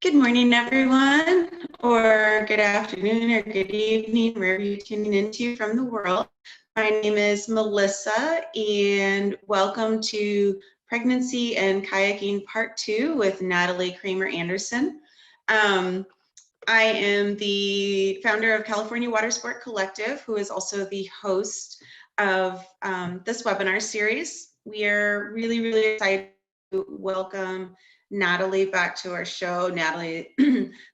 Good morning, everyone, or good afternoon, or good evening, wherever you're tuning into from the world. My name is Melissa, and welcome to Pregnancy and Kayaking Part 2 with Natalie Kramer Anderson. I am the founder of California Water Sport Collective, who is also the host of this webinar series. We are really, really excited to welcome Natalie back to our show. Natalie,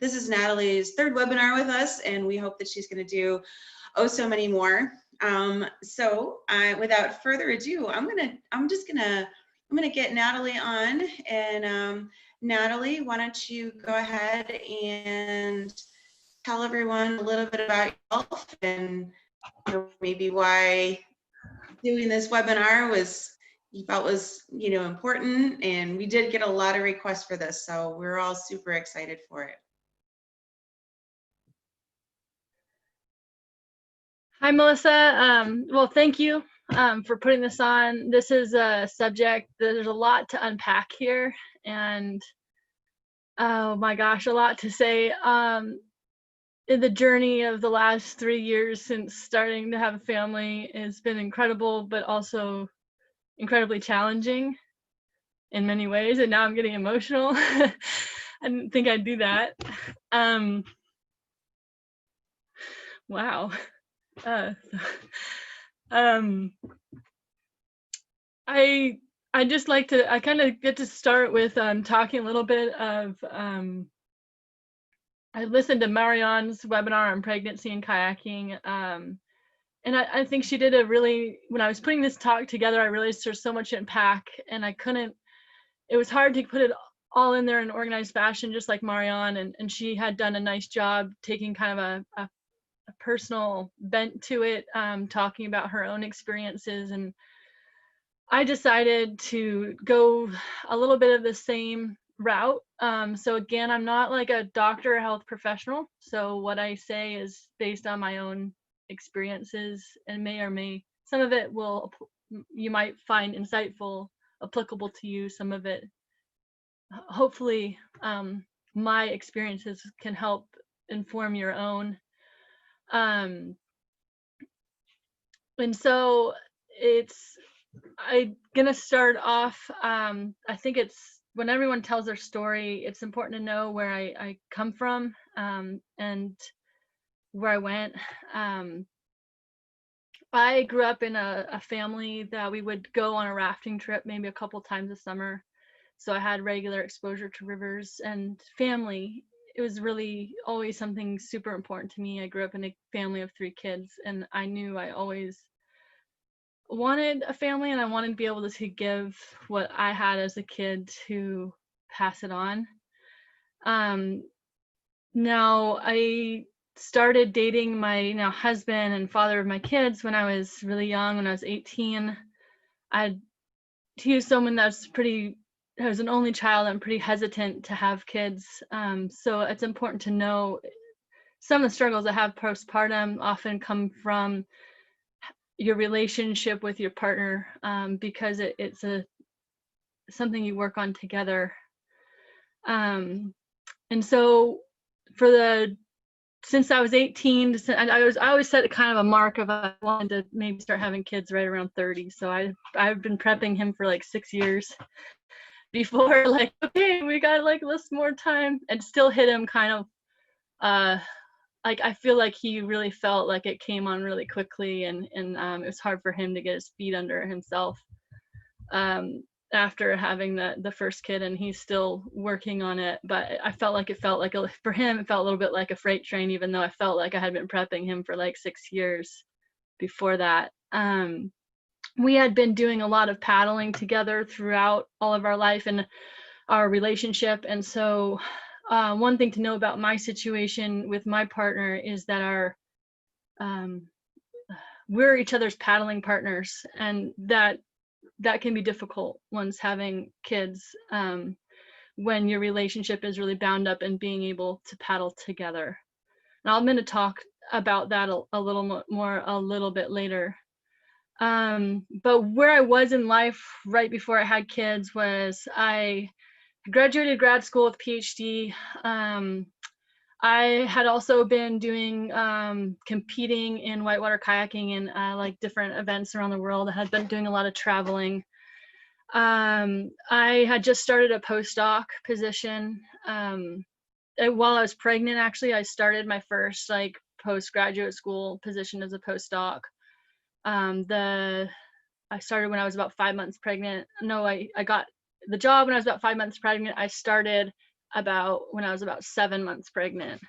this is Natalie's third webinar with us, and we hope that she's going to do so many more. Without further ado, I'm gonna get Natalie on, and Natalie, why don't you go ahead and tell everyone a little bit about yourself and maybe why doing this webinar you felt was important, and we did get a lot of requests for this, so we're all super excited for it. Hi, Melissa. Well, thank you for putting this on. This is a subject that there's a lot to unpack here, and oh my gosh, a lot to say. In the journey of the last 3 years since starting to have a family, it's been incredible, but also incredibly challenging in many ways. And now I'm getting emotional. I didn't think I'd do that. Wow. I just like to, I kind of get to start with talking a little bit of, I listened to Marianne's webinar on pregnancy and kayaking, and I think she did when I was putting this talk together, I realized there's so much to unpack, and it was hard to put it all in there in organized fashion, just like Marianne, and she had done a nice job taking kind of a personal bent to it, talking about her own experiences. And I decided to go a little bit of the same route. So again, I'm not like a doctor or health professional. So what I say is based on my own experiences, and some of it you might find insightful, applicable to you. Some of it, hopefully, my experiences can help inform your own. And so I'm gonna start off, I think when everyone tells their story, it's important to know where I come from, and where I went. I grew up in a family that we would go on a rafting trip maybe a couple times a summer. So I had regular exposure to rivers and family. It was really always something super important to me. I grew up in a family of 3 kids, and I knew I always wanted a family, and I wanted to be able to give what I had as a kid to pass it on. Now I started dating my husband and father of my kids when I was really young. When I was 18, he was someone I was an only child. I'm pretty hesitant to have kids. So it's important to know some of the struggles I have postpartum often come from your relationship with your partner, because it's something you work on together. And so since I was 18, I always set kind of a mark of I wanted to maybe start having kids right around 30. So I've been prepping him for like 6 years before, like, okay, we got like less more time, and still hit him kind of, like, I feel like he really felt like it came on really quickly, and it was hard for him to get his feet under himself after having the first kid, and he's still working on it. But I felt like for him, it felt a little bit like a freight train, even though I felt like I had been prepping him for like 6 years before that. We had been doing a lot of paddling together throughout all of our life and our relationship. And so one thing to know about my situation with my partner is that we're each other's paddling partners, and that can be difficult once having kids, when your relationship is really bound up in being able to paddle together. And I'm going to talk about that a little more a little bit later. But where I was in life right before I had kids was I graduated grad school with PhD. I had also been doing competing in whitewater kayaking and like different events around the world. I had been doing a lot of traveling. I had just started a postdoc position. While I was pregnant, actually, I started my first like postgraduate school position as a postdoc. I started when I was about 5 months pregnant. No, I got the job when I was about 5 months pregnant. I started when I was about 7 months pregnant.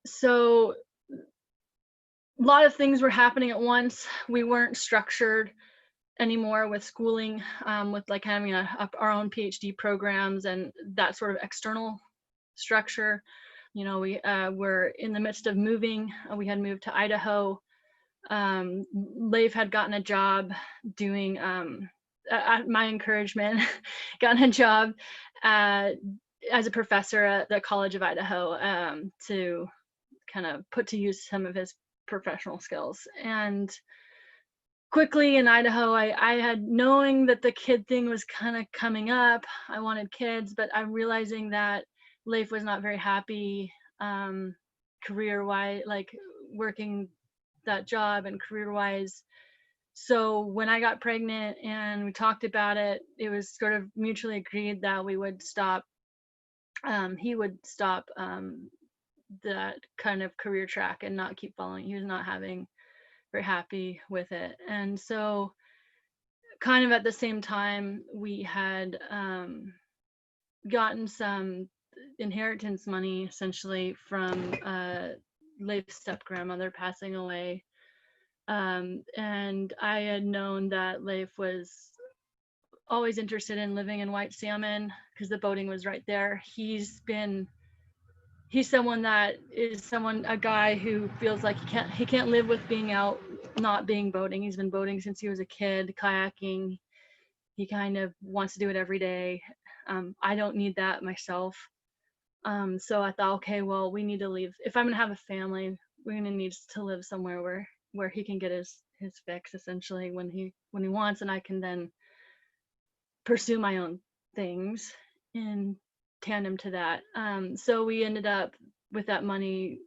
So a lot of things were happening at once. We weren't structured anymore with schooling, with like having our own PhD programs and that sort of external structure. You know, we were in the midst of moving. We had moved to Idaho. Leif had gotten a job doing, at my encouragement, gotten a job as a professor at the College of Idaho, to kind of put to use some of his professional skills. And quickly in Idaho, I had, knowing that the kid thing was kind of coming up, I wanted kids, but I'm realizing that Leif was not very happy career-wise, like working that job and career-wise. So when I got pregnant and we talked about it, it was sort of mutually agreed that we would stop, he would stop that kind of career track and not keep following. He was not very happy with it. And so kind of at the same time, we had gotten some inheritance money essentially from Leif's step-grandmother passing away. And I had known that Leif was always interested in living in White Salmon because the boating was right there. He's a guy who feels like he can't live with being out, not being boating. He's been boating since he was a kid, kayaking. He kind of wants to do it every day. I don't need that myself. So I thought, okay, well, we need to leave. If I'm gonna have a family, we're gonna need to live somewhere where he can get his fix essentially when he wants, and I can then pursue my own things in tandem to that. So we ended up with that money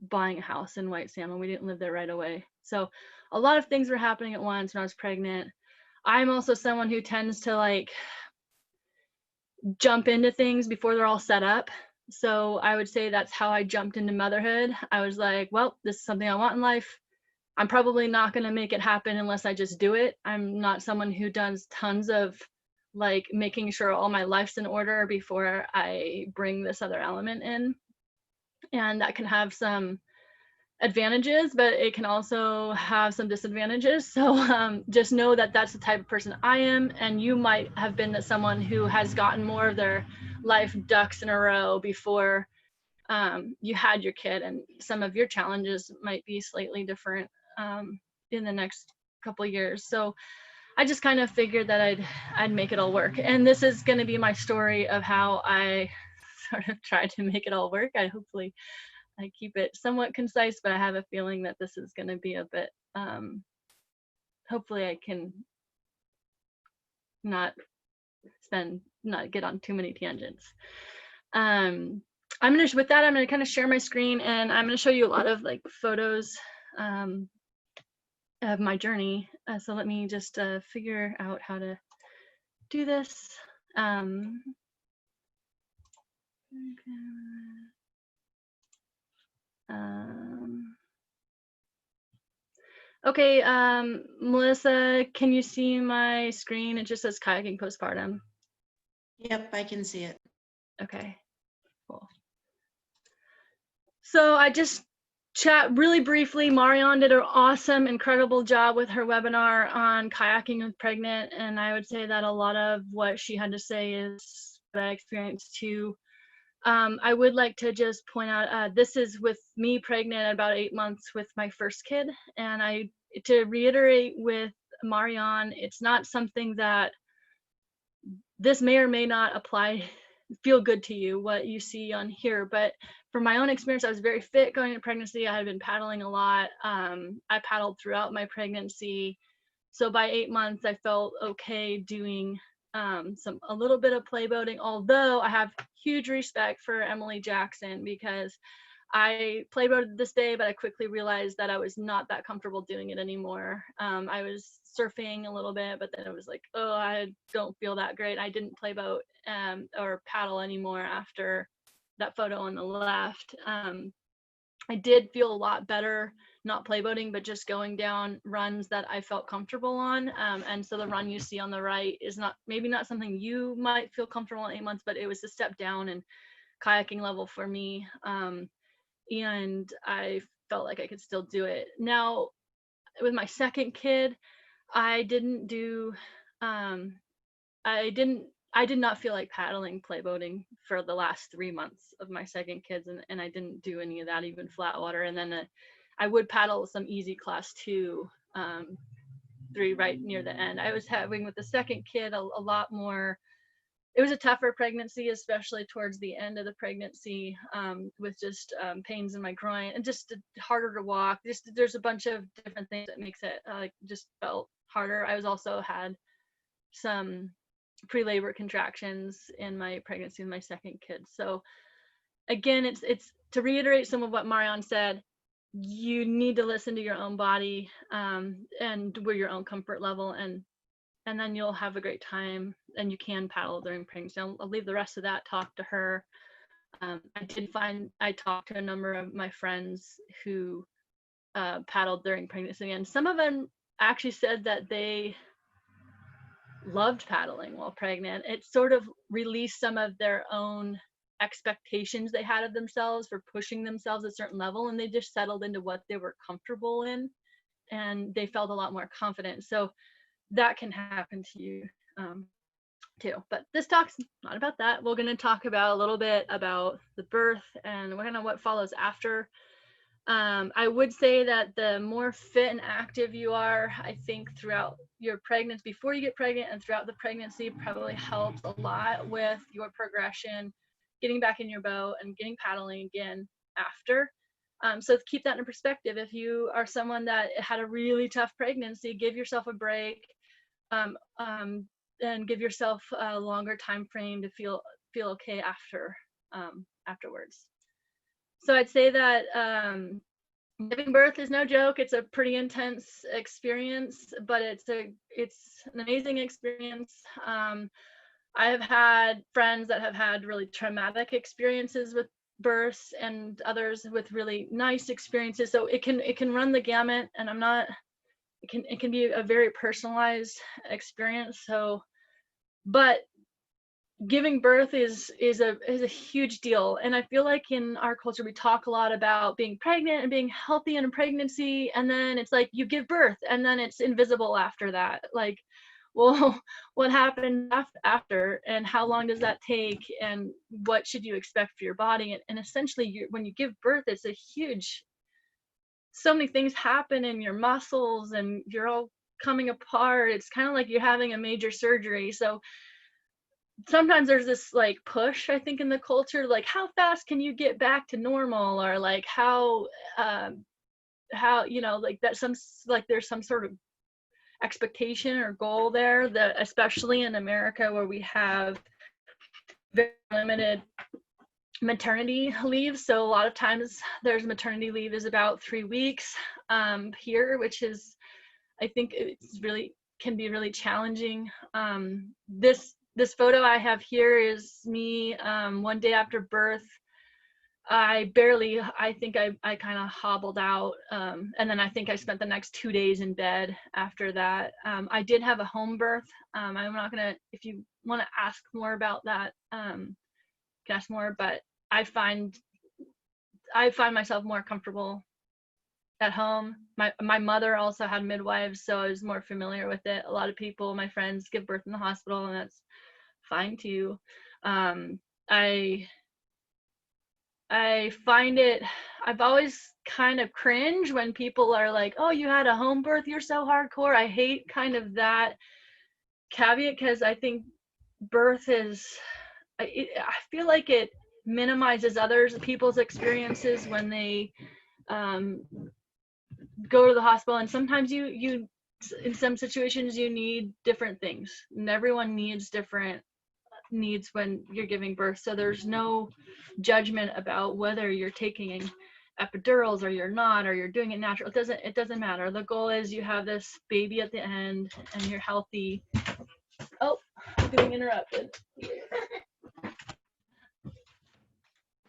buying a house in White Salmon. We didn't live there right away. So a lot of things were happening at once when I was pregnant. I'm also someone who tends to like jump into things before they're all set up. So I would say that's how I jumped into motherhood. I was like, well, this is something I want in life. I'm probably not going to make it happen unless I just do it. I'm not someone who does tons of like making sure all my life's in order before I bring this other element in. And that can have some advantages, but it can also have some disadvantages. So just know that that's the type of person I am, and you might have been someone who has gotten more of their life ducks in a row before you had your kid, and some of your challenges might be slightly different in the next couple of years. So I just kind of figured that I'd make it all work, and this is going to be my story of how I sort of tried to make it all work. Hopefully I keep it somewhat concise, but I have a feeling that this is going to be a bit, hopefully I can not get on too many tangents. With that, I'm going to kind of share my screen, and I'm going to show you a lot of like photos of my journey. So let me just figure out how to do this. Okay, Melissa, can you see my screen? It just says Kayaking Postpartum. Yep, I can see it. Okay, cool. So I just chat really briefly. Marianne did an awesome, incredible job with her webinar on kayaking with pregnant, and I would say that a lot of what she had to say is what I experienced too. I would like to just point out, this is with me pregnant at about 8 months with my first kid. And to reiterate with Marianne, it's not something that this may or may not feel good to you, what you see on here. But from my own experience, I was very fit going into pregnancy. I had been paddling a lot. I paddled throughout my pregnancy. So by 8 months, I felt okay doing a little bit of play boating, although I have huge respect for Emily Jackson, because I play boated this day, but I quickly realized that I was not that comfortable doing it anymore. I was surfing a little bit, but then it was like, oh, I don't feel that great. I didn't play boat or paddle anymore after that photo on the left. I did feel a lot better not play boating, but just going down runs that I felt comfortable on. And so the run you see on the right is maybe not something you might feel comfortable in 8 months, but it was a step down in kayaking level for me. And I felt like I could still do it. Now, with my second kid, I didn't do, I did not feel like paddling play boating for the last 3 months of my second kids, and I didn't do any of that, even flat water. And then I would paddle some easy class 2, 3 right near the end. I was having with the second kid a lot more. It was a tougher pregnancy, especially towards the end of the pregnancy, with just pains in my groin and just harder to walk. There's a bunch of different things that makes it just felt harder. I was also had some pre-labor contractions in my pregnancy with my second kid. So again, it's to reiterate some of what Marianne said. You need to listen to your own body and where your own comfort level, and then you'll have a great time, and you can paddle during pregnancy. I'll leave the rest of that talk to her. I talked to a number of my friends who paddled during pregnancy, and some of them actually said that they loved paddling while pregnant. It sort of released some of their own expectations they had of themselves for pushing themselves a certain level, and they just settled into what they were comfortable in, and they felt a lot more confident. So that can happen to you too. But this talk's not about that. We're going to talk about a little bit about the birth and kind of what follows after. I would say that the more fit and active you are, I think throughout your pregnancy, before you get pregnant and throughout the pregnancy, probably helps a lot with your progression, getting back in your boat and getting paddling again after. So keep that in perspective. If you are someone that had a really tough pregnancy, give yourself a break, and give yourself a longer time frame to feel okay afterwards. So I'd say that giving birth is no joke. It's a pretty intense experience, but it's an amazing experience. I have had friends that have had really traumatic experiences with births, and others with really nice experiences. So it can run the gamut, and it can be a very personalized experience. So, but giving birth is a huge deal. And I feel like in our culture, we talk a lot about being pregnant and being healthy in a pregnancy. And then it's like you give birth and then it's invisible after that. Like, well, what happened after, and how long does that take, and what should you expect for your body? And essentially when you give birth, it's a huge, so many things happen in your muscles and you're all coming apart. It's kind of like you're having a major surgery. So sometimes there's this like push, I think, in the culture, like how fast can you get back to normal, or like how like that there's some sort of expectation or goal there, that especially in America where we have very limited maternity leave. So a lot of times there's maternity leave is about 3 weeks here, which is, I think it's really can be really challenging. This photo I have here is me one day after birth. I think I kind of hobbled out, and then I think I spent the next 2 days in bed after that. I did have a home birth. I'm not gonna, if you want to ask more about that, can ask more, but I find myself more comfortable at home. My mother also had midwives, so I was more familiar with it. A lot of people, my friends, give birth in the hospital, and that's fine too. I find it, I've always kind of cringe when people are like, oh, you had a home birth, you're so hardcore. I hate kind of that caveat, because I think birth is, I feel like it minimizes people's experiences when they go to the hospital. And sometimes you in some situations you need different things, and everyone needs different needs when you're giving birth. So there's no judgment about whether you're taking epidurals or you're not, or you're doing it natural. It doesn't matter. The goal is you have this baby at the end and you're healthy. Oh, I'm being interrupted.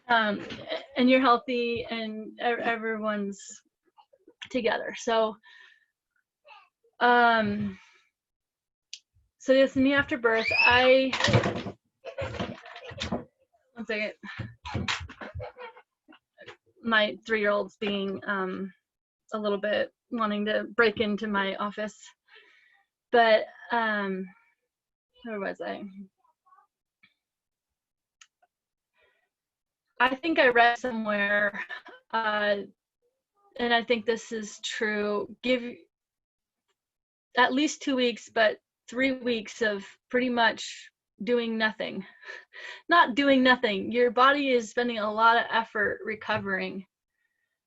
And you're healthy and everyone's together. So so yes, me after birth, one second. My 3-year-old's being a little bit wanting to break into my office. But where was I? I think I read somewhere, and I think this is true, give at least 2 weeks, but 3 weeks of pretty much doing nothing. Not doing nothing. Your body is spending a lot of effort recovering.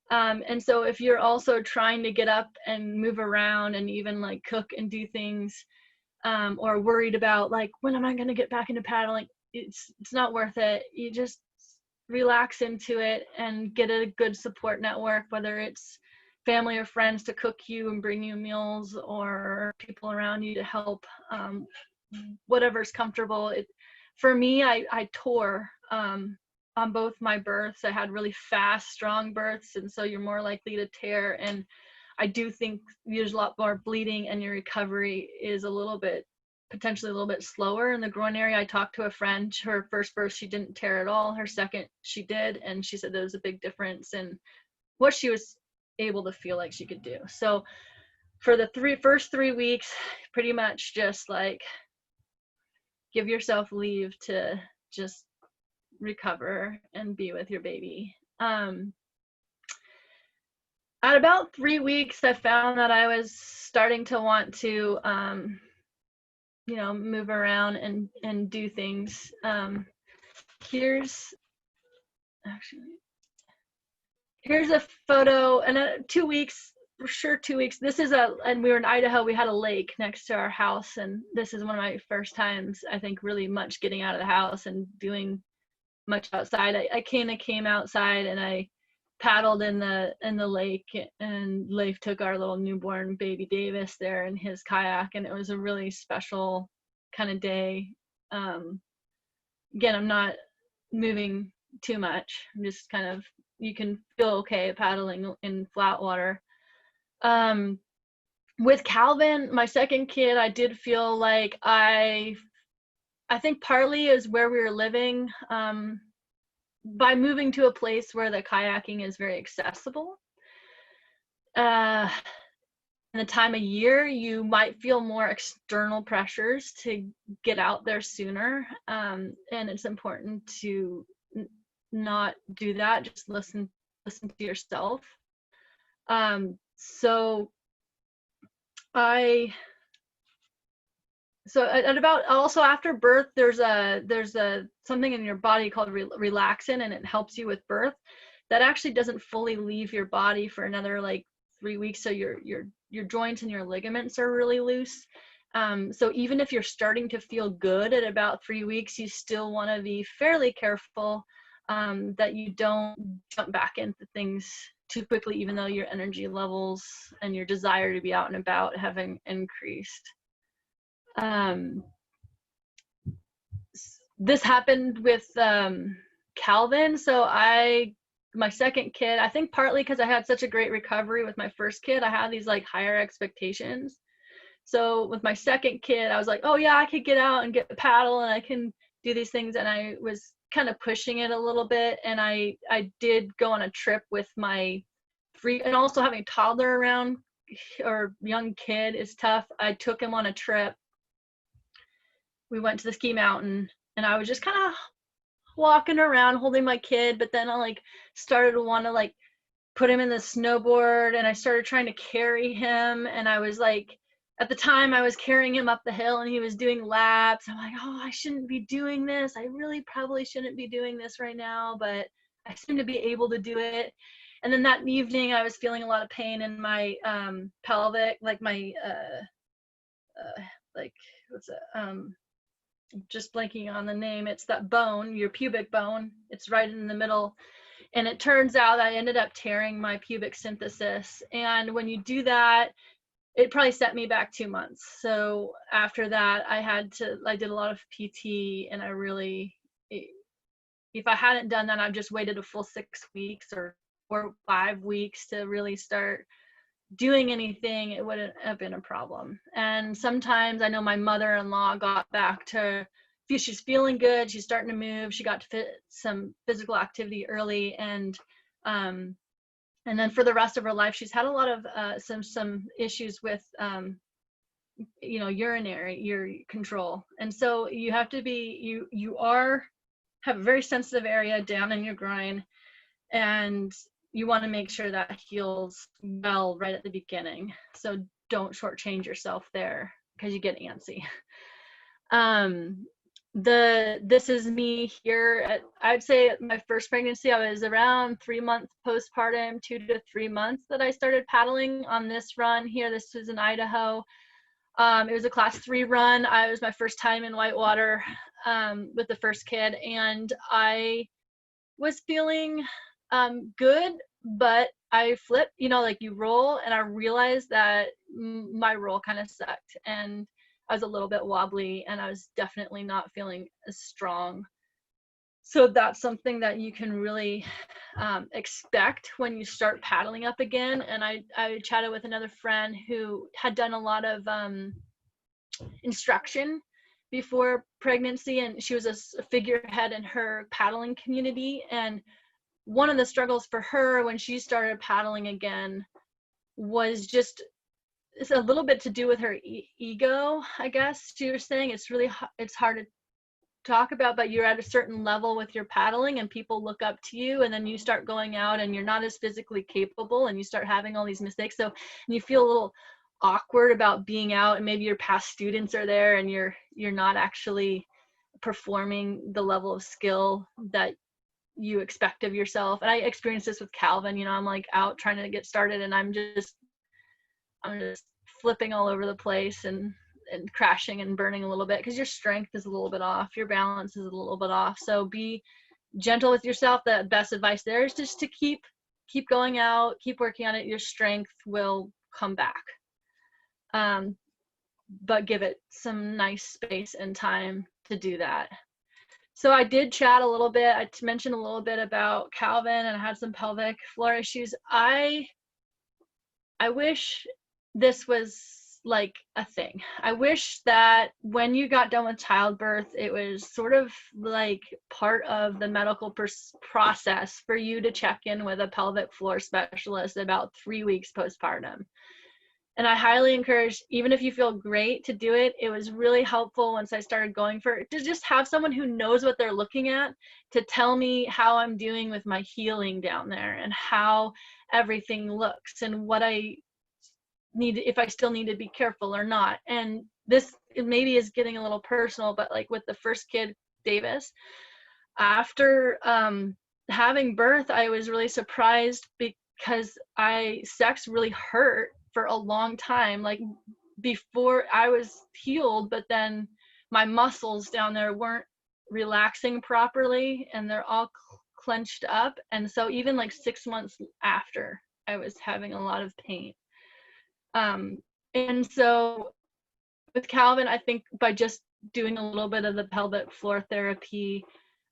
And so if you're also trying to get up and move around and even like cook and do things, or worried about like, when am I going to get back into paddling? It's not worth it. You just relax into it and get a good support network, whether it's family or friends to cook you and bring you meals, or people around you to help, whatever's comfortable. For me, I tore on both my births. I had really fast, strong births, and so you're more likely to tear. And I do think there's a lot more bleeding, and your recovery is potentially a little bit slower in the groin area. I talked to a friend, her first birth, she didn't tear at all. Her second, she did. And she said there was a big difference in what she was able to feel like she could do. So for the first 3 weeks, pretty much just like give yourself leave to just recover and be with your baby. At about 3 weeks, I found that I was starting to want to, move around and do things. Here's a photo, and 2 weeks, for sure 2 weeks. This is and we were in Idaho. We had a lake next to our house, and this is one of my first times, I think, really much getting out of the house and doing much outside. I kind of came outside and I paddled in the lake, and Leif took our little newborn baby Davis there in his kayak, and it was a really special kind of day. Again, I'm not moving too much. I'm just kind of, you can feel okay paddling in flat water. With Calvin, my second kid, I did feel like I think partly is where we were living. By moving to a place where the kayaking is very accessible, in the time of year, you might feel more external pressures to get out there sooner. And it's important to not do that. Just listen to yourself. So at about, also after birth, there's a something in your body called relaxin, and it helps you with birth. That actually doesn't fully leave your body for another like 3 weeks. So your joints and your ligaments are really loose. So even if you're starting to feel good at about 3 weeks, you still want to be fairly careful that you don't jump back into things too quickly, even though your energy levels and your desire to be out and about have increased. This happened with Calvin. So my second kid, I think partly because I had such a great recovery with my first kid, I had these like higher expectations. So with my second kid, I was like, oh yeah, I could get out and get a paddle and I can do these things. And I was kind of pushing it a little bit. And I did go on a trip with my and also having a toddler around or young kid is tough. I took him on a trip. We went to the ski mountain, and I was just kind of walking around holding my kid, but then I like started to want to like put him in the snowboard, and I started trying to carry him, and I was like, at the time I was carrying him up the hill and he was doing laps. I'm like, oh, I shouldn't be doing this. I really probably shouldn't be doing this right now, but I seem to be able to do it. And then that evening I was feeling a lot of pain in my pelvic, like my like what's it just blanking on the name. It's that bone, your pubic bone. It's right in the middle. And it turns out I ended up tearing my pubic symphysis. And when you do that, it probably set me back 2 months. So after that, I did a lot of PT, and if I hadn't done that, I've just waited a full 6 weeks or 5 weeks to really start doing anything. It wouldn't have been a problem. And sometimes I know my mother-in-law got back to, she's feeling good, she's starting to move, she got to fit some physical activity early, and then for the rest of her life she's had a lot of some issues with urinary control. And so you have to be, you have a very sensitive area down in your groin, and you want to make sure that heals well right at the beginning. So don't shortchange yourself there because you get antsy. This is me here. I'd say my first pregnancy, I was around 3 months postpartum, 2 to 3 months that I started paddling on this run here. This was in Idaho. It was a class 3 run. It was my first time in whitewater with the first kid, and I was feeling good, but I flipped, like you roll, and I realized that my roll kind of sucked, and I was a little bit wobbly, and I was definitely not feeling as strong. So that's something that you can really expect when you start paddling up again. And I chatted with another friend who had done a lot of instruction before pregnancy, and she was a figurehead in her paddling community. And one of the struggles for her when she started paddling again was just, it's a little bit to do with her ego, I guess. She was saying it's hard to talk about, but you're at a certain level with your paddling and people look up to you, and then you start going out and you're not as physically capable, and you start having all these mistakes. So you feel a little awkward about being out, and maybe your past students are there and you're not actually performing the level of skill that you expect of yourself. And I experienced this with Calvin. I'm like out trying to get started, and I'm just flipping all over the place and crashing and burning a little bit because your strength is a little bit off, your balance is a little bit off. So be gentle with yourself. The best advice there is just to keep going out, keep working on it. Your strength will come back, but give it some nice space and time to do that. So I did chat a little bit. I mentioned a little bit about Calvin, and I had some pelvic floor issues. I wish this was like a thing. I wish that when you got done with childbirth, it was sort of like part of the medical process for you to check in with a pelvic floor specialist about 3 weeks postpartum. And I highly encourage, even if you feel great, to do it. It was really helpful once I started going for it, to just have someone who knows what they're looking at to tell me how I'm doing with my healing down there, and how everything looks, and what I need, if I still need to be careful or not. And this maybe is getting a little personal, but like with the first kid, Davis, after having birth, I was really surprised because sex really hurt for a long time. Like before, I was healed, but then my muscles down there weren't relaxing properly, and they're all clenched up. And so even like 6 months after, I was having a lot of pain. And so with Calvin, I think by just doing a little bit of the pelvic floor therapy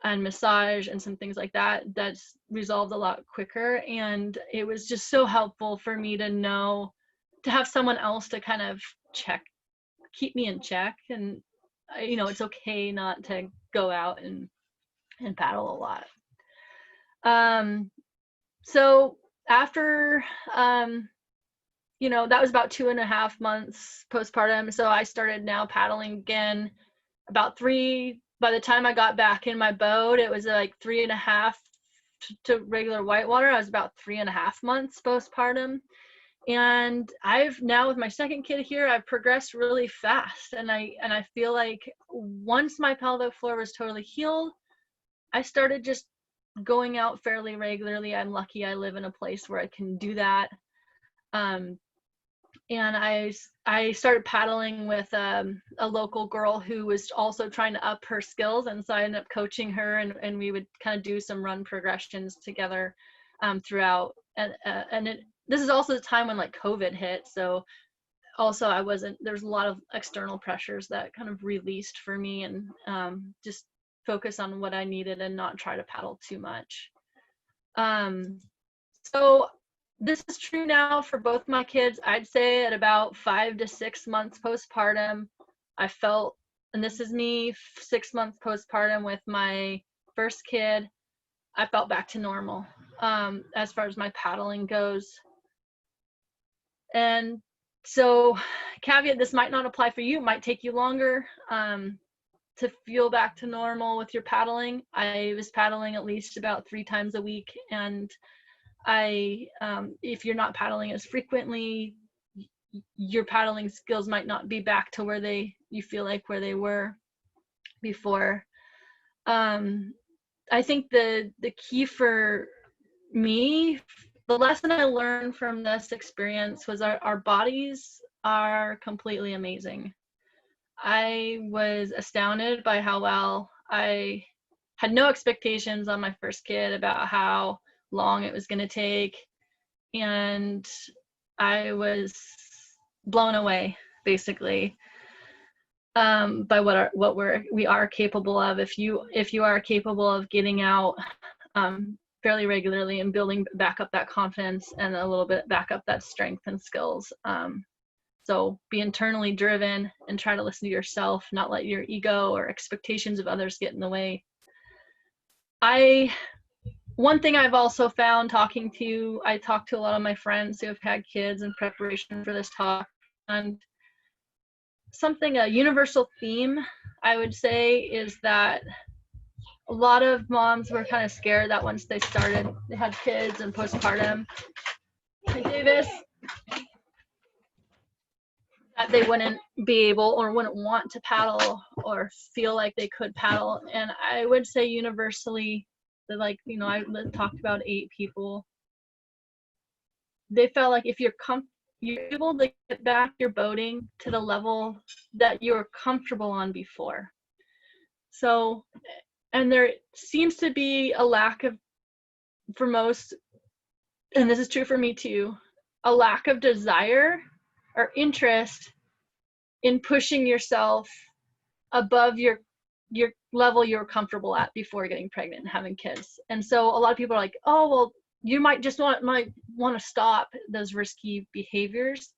and massage and some things like that, that's resolved a lot quicker. And it was just so helpful for me to know, to have someone else to kind of keep me in check. And it's okay not to go out and paddle a lot. So after that was about 2.5 months postpartum. So I started now paddling again about 3. By the time I got back in my boat, it was like 3.5 to regular whitewater. I was about 3.5 months postpartum. And I've now, with my second kid here, I've progressed really fast. And I feel like once my pelvic floor was totally healed, I started just going out fairly regularly. I'm lucky I live in a place where I can do that. And I started paddling with a local girl who was also trying to up her skills, and so I ended up coaching her, and we would kind of do some run progressions together throughout. And this is also the time when like COVID hit, so also there's a lot of external pressures that kind of released for me, and just focus on what I needed and not try to paddle too much. So this is true now for both my kids. I'd say at about 5 to 6 months postpartum, I felt, and this is me 6 months postpartum with my first kid, I felt back to normal as far as my paddling goes. And so, caveat, this might not apply for you. It might take you longer to feel back to normal with your paddling. I was paddling at least about 3 times a week, and if you're not paddling as frequently, your paddling skills might not be back to where you feel like where they were before. I think the key for me, the lesson I learned from this experience was our bodies are completely amazing. I was astounded by how well I had no expectations on my first kid about how long it was going to take, and I was blown away basically by what we are capable of if you are capable of getting out fairly regularly and building back up that confidence and a little bit back up that strength and skills. So be internally driven and try to listen to yourself, not let your ego or expectations of others get in the way. One thing I've also found I talked to a lot of my friends who have had kids in preparation for this talk, and a universal theme I would say is that a lot of moms were kind of scared that once they had kids and postpartum, hi Davis, that they wouldn't be able or wouldn't want to paddle or feel like they could paddle. And I would say universally, I talked about 8 people, they felt like if you're able to get back your boating to the level that you were comfortable on before. So, and there seems to be a lack of, for most, and this is true for me too, a lack of desire or interest in pushing yourself above your level you're comfortable at before getting pregnant and having kids. And so a lot of people are like, oh, well, you might just want to stop those risky behaviors.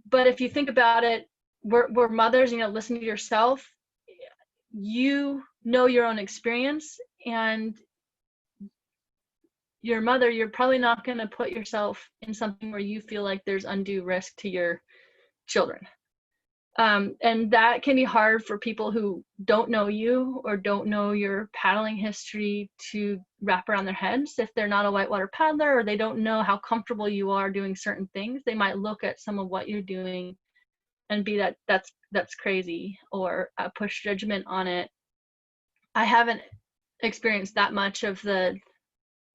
But if you think about it, we're mothers, listen to yourself. You know your own experience, and your mother, you're probably not going to put yourself in something where you feel like there's undue risk to your children. And that can be hard for people who don't know you or don't know your paddling history to wrap around their heads. If they're not a whitewater paddler or they don't know how comfortable you are doing certain things, they might look at some of what you're doing and be that's crazy, or push judgment on it. I haven't experienced that much of the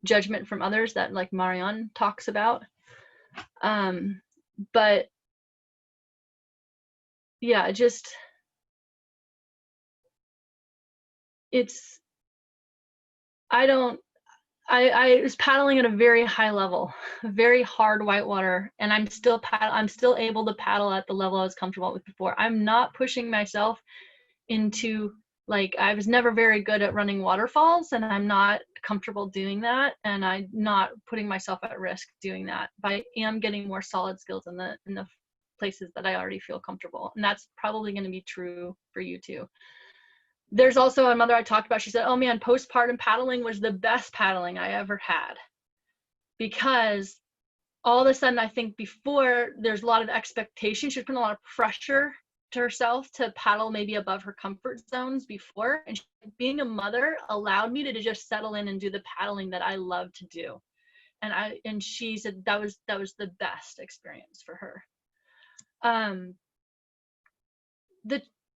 judgment from others that like Marianne talks about. But yeah, I was paddling at a very high level, very hard whitewater, and I'm still able to paddle at the level I was comfortable with before. I'm not pushing myself into, like, I was never very good at running waterfalls, and I'm not comfortable doing that, and I'm not putting myself at risk doing that. But I am getting more solid skills in the places that I already feel comfortable, and that's probably going to be true for you too. There's also a mother I talked about, she said, oh man, postpartum paddling was the best paddling I ever had, because all of a sudden, I think before, there's a lot of expectation. She's putting a lot of pressure to herself to paddle maybe above her comfort zones before, and being a mother allowed me to just settle in and do the paddling that I love to do. And she said that was the best experience for her.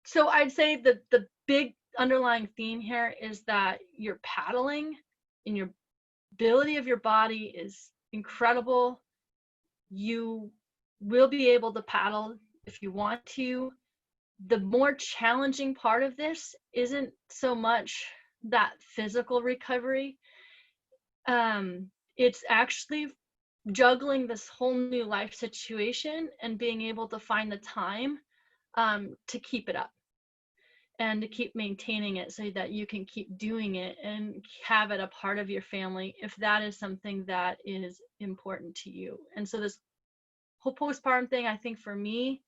So I'd say that the big, underlying theme here is that your paddling and your ability of your body is incredible. You will be able to paddle if you want to. The more challenging part of this isn't so much that physical recovery. It's actually juggling this whole new life situation and being able to find the time to keep it up and to keep maintaining it so that you can keep doing it and have it a part of your family if that is something that is important to you. And so this whole postpartum thing, I think for me,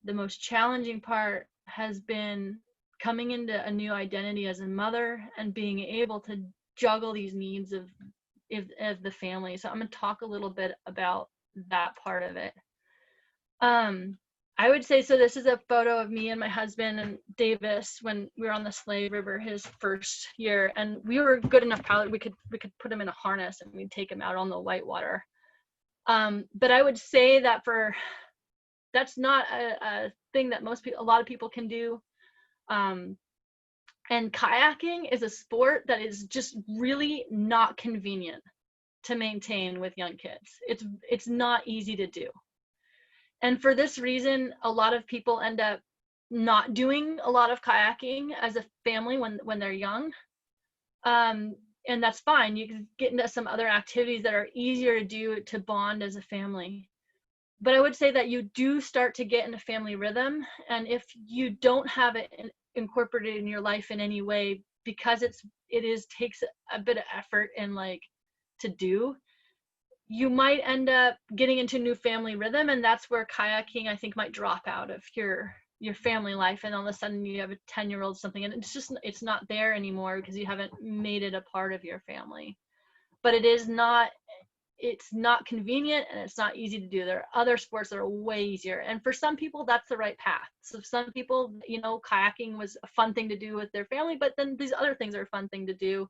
the most challenging part has been coming into a new identity as a mother and being able to juggle these needs of the family. So I'm going to talk a little bit about that part of it. I would say, so this is a photo of me and my husband and Davis when we were on the Slave River his first year, and we were good enough pilot, we could put him in a harness and we'd take him out on the whitewater. But I would say that that's not a thing that a lot of people can do. And kayaking is a sport that is just really not convenient to maintain with young kids. It's not easy to do. And for this reason, a lot of people end up not doing a lot of kayaking as a family when they're young. And that's fine. You can get into some other activities that are easier to do to bond as a family. But I would say that you do start to get into family rhythm. And if you don't have it incorporated in your life in any way, because it takes a bit of effort and like to do, you might end up getting into new family rhythm, and that's where kayaking, I think, might drop out of your family life, and all of a sudden you have a 10-year-old something, and it's not there anymore because you haven't made it a part of your family. But it's not convenient and it's not easy to do. There are other sports that are way easier, and for some people that's the right path. So some people, kayaking was a fun thing to do with their family, but then these other things are a fun thing to do,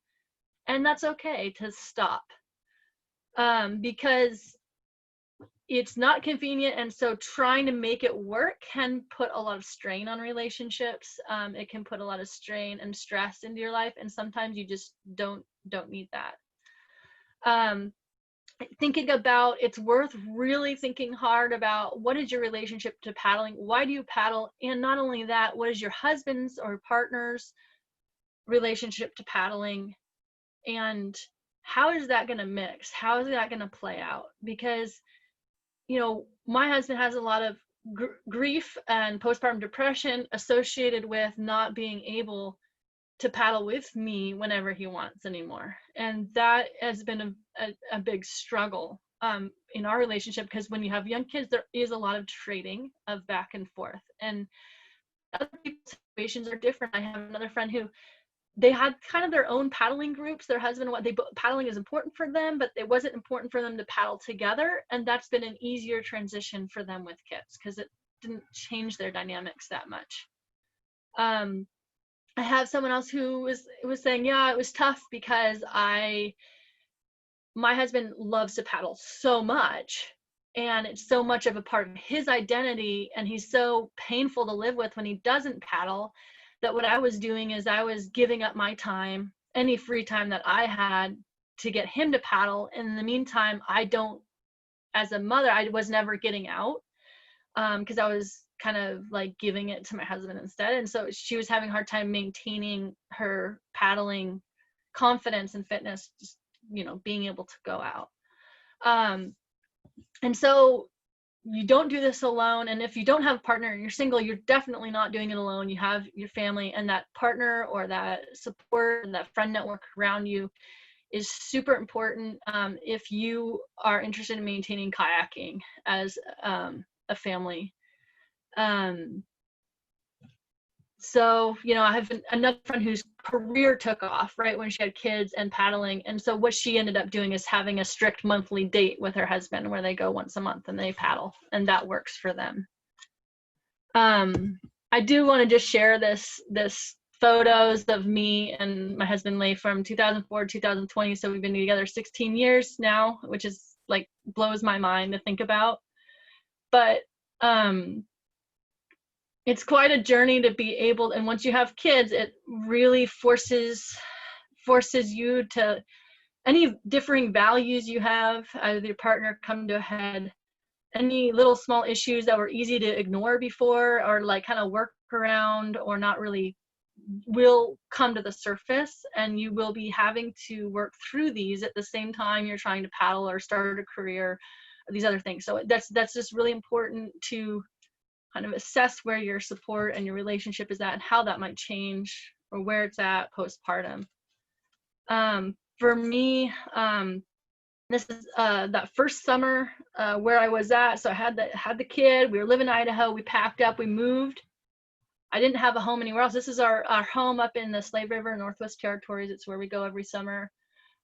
and that's okay to stop. Because it's not convenient, and so trying to make it work can put a lot of strain on relationships. It can put a lot of strain and stress into your life, and sometimes you just don't need that. Thinking about, it's worth really thinking hard about what is your relationship to paddling, why do you paddle, and not only that, what is your husband's or partner's relationship to paddling, and how is that going to mix? How is that going to play out? Because, my husband has a lot of grief and postpartum depression associated with not being able to paddle with me whenever he wants anymore. And that has been a big struggle in our relationship, because when you have young kids, there is a lot of trading of back and forth. And other people's situations are different. I have another friend who, they had kind of their own paddling groups. Their husband, paddling is important for them, but it wasn't important for them to paddle together. And that's been an easier transition for them with kids because it didn't change their dynamics that much. I have someone else who was saying, yeah, it was tough because my husband loves to paddle so much, and it's so much of a part of his identity, and he's so painful to live with when he doesn't paddle, that what I was doing is I was giving up my time, any free time that I had, to get him to paddle. And in the meantime, as a mother, I was never getting out because I was kind of like giving it to my husband instead. And so she was having a hard time maintaining her paddling confidence and fitness, just, being able to go out. And so you don't do this alone. And if you don't have a partner and you're single, you're definitely not doing it alone. You have your family, and that partner or that support and that friend network around you is super important if you are interested in maintaining kayaking as a family. So, I have another friend whose career took off right when she had kids and paddling. And so what she ended up doing is having a strict monthly date with her husband where they go once a month and they paddle, and that works for them. I do want to just share this photos of me and my husband Leigh from 2004 to 2020. So we've been together 16 years now, which is like blows my mind to think about. But it's quite a journey to be able, and once you have kids, it really forces you to, any differing values you have with your partner come to a head. Any little small issues that were easy to ignore before, or like kind of work around or not really, will come to the surface, and you will be having to work through these at the same time you're trying to paddle or start a career, or these other things. So that's just really important to kind of assess where your support and your relationship is at, and how that might change, or where it's at postpartum. For me, this is that first summer where I was at. So I had the kid. We were living in Idaho. We packed up. We moved. I didn't have a home anywhere else. This is our home up in the Slave River, Northwest Territories. It's where we go every summer.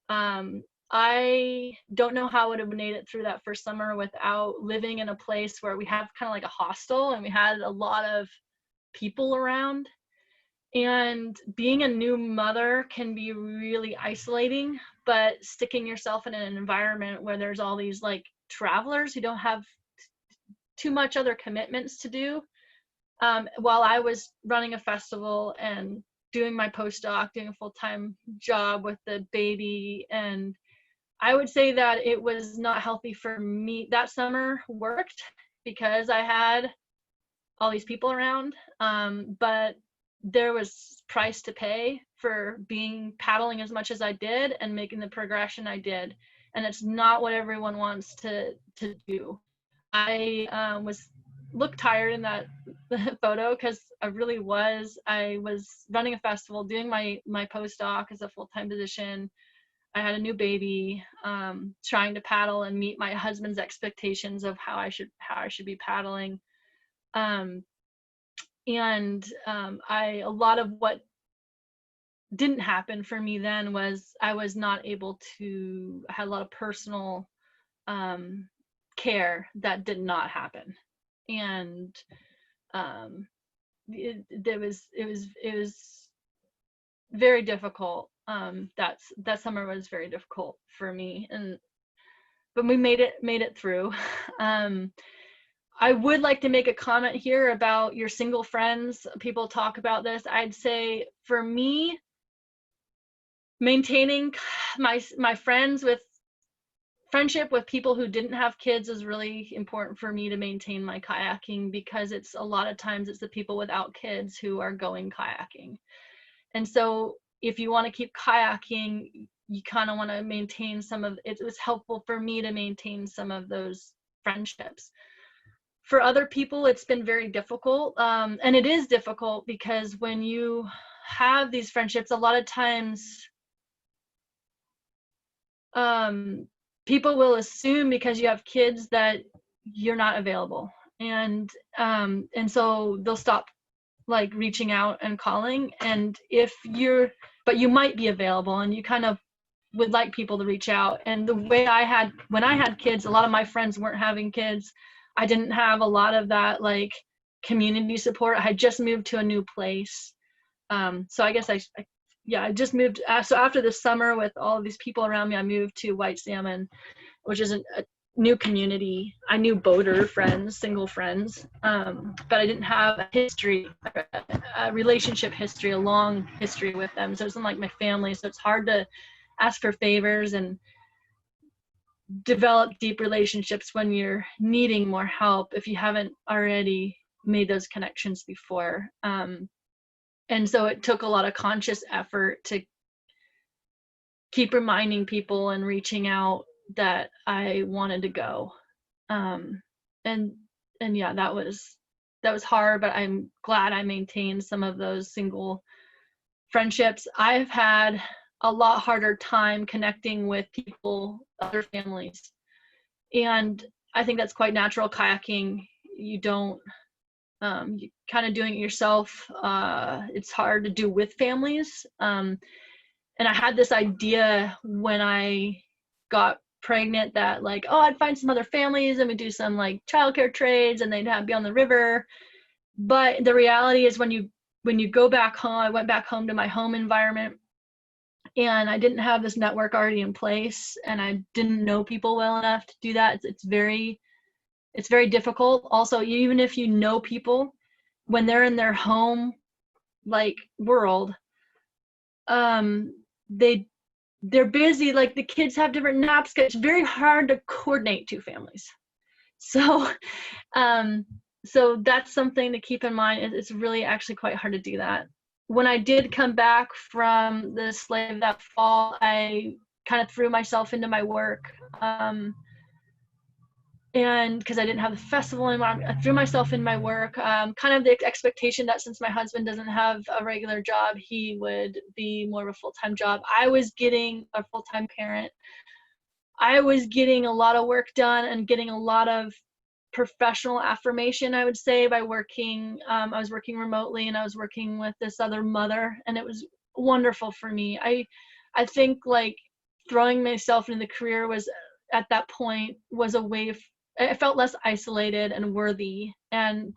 I don't know how I would have made it through that first summer without living in a place where we have kind of like a hostel, and we had a lot of people around. And being a new mother can be really isolating, but sticking yourself in an environment where there's all these like travelers who don't have too much other commitments to do. While I was running a festival and doing my postdoc, doing a full-time job with the baby, and I would say that it was not healthy for me. That summer worked because I had all these people around, but there was price to pay for paddling as much as I did and making the progression I did. And it's not what everyone wants to do. I looked tired in that photo because I was running a festival, doing my postdoc as a full-time position. I had a new baby, trying to paddle and meet my husband's expectations of how I should be paddling. A lot of what didn't happen for me then was I was not able to, I had a lot of personal care that did not happen. And it was very difficult. That summer was very difficult for me, but we made it through. I would like to make a comment here about your single friends. People talk about this. I'd say for me, maintaining my friendship with people who didn't have kids is really important for me to maintain my kayaking, because it's a lot of times it's the people without kids who are going kayaking. And so if you want to keep kayaking, you kind of want to maintain it was helpful for me to maintain some of those friendships. For other people, it's been very difficult. And it is difficult because when you have these friendships, a lot of times people will assume because you have kids that you're not available. And so they'll stop like reaching out and calling. And but you might be available, and you kind of would like people to reach out. And the way when I had kids, a lot of my friends weren't having kids. I didn't have a lot of that like community support. I had just moved to a new place. So I guess I just moved. So after the summer with all of these people around me, I moved to White Salmon, which is a new community. I knew boater friends, single friends, but I didn't have a relationship history, a long history with them. So it wasn't like my family. So it's hard to ask for favors and develop deep relationships when you're needing more help if you haven't already made those connections before. And so it took a lot of conscious effort to keep reminding people and reaching out that I wanted to go. And yeah, that was hard, but I'm glad I maintained some of those single friendships. I've had a lot harder time connecting with people, other families. And I think that's quite natural. Kayaking, you kind of doing it yourself. It's hard to do with families. And I had this idea when I got pregnant that like, oh, I'd find some other families and we'd do some like childcare trades and they'd be on the river. But the reality is when you go back home, I went back home to my home environment, and I didn't have this network already in place, and I didn't know people well enough to do that. It's very difficult. Also, even if you know people, when they're in their home like world, they're busy, like the kids have different naps. It's very hard to coordinate two families. So so that's something to keep in mind. It's really actually quite hard to do that. When I did come back from the slave that fall, I kind of threw myself into my work. And because I didn't have the festival anymore, I threw myself in my work, kind of the expectation that since my husband doesn't have a regular job, he would be more of a full-time job. I was getting a full-time parent. I was getting a lot of work done and getting a lot of professional affirmation, I would say, by working. I was working remotely, and I was working with this other mother, and it was wonderful for me. I think like throwing myself into the career was at that point was a way of, I felt less isolated and worthy. And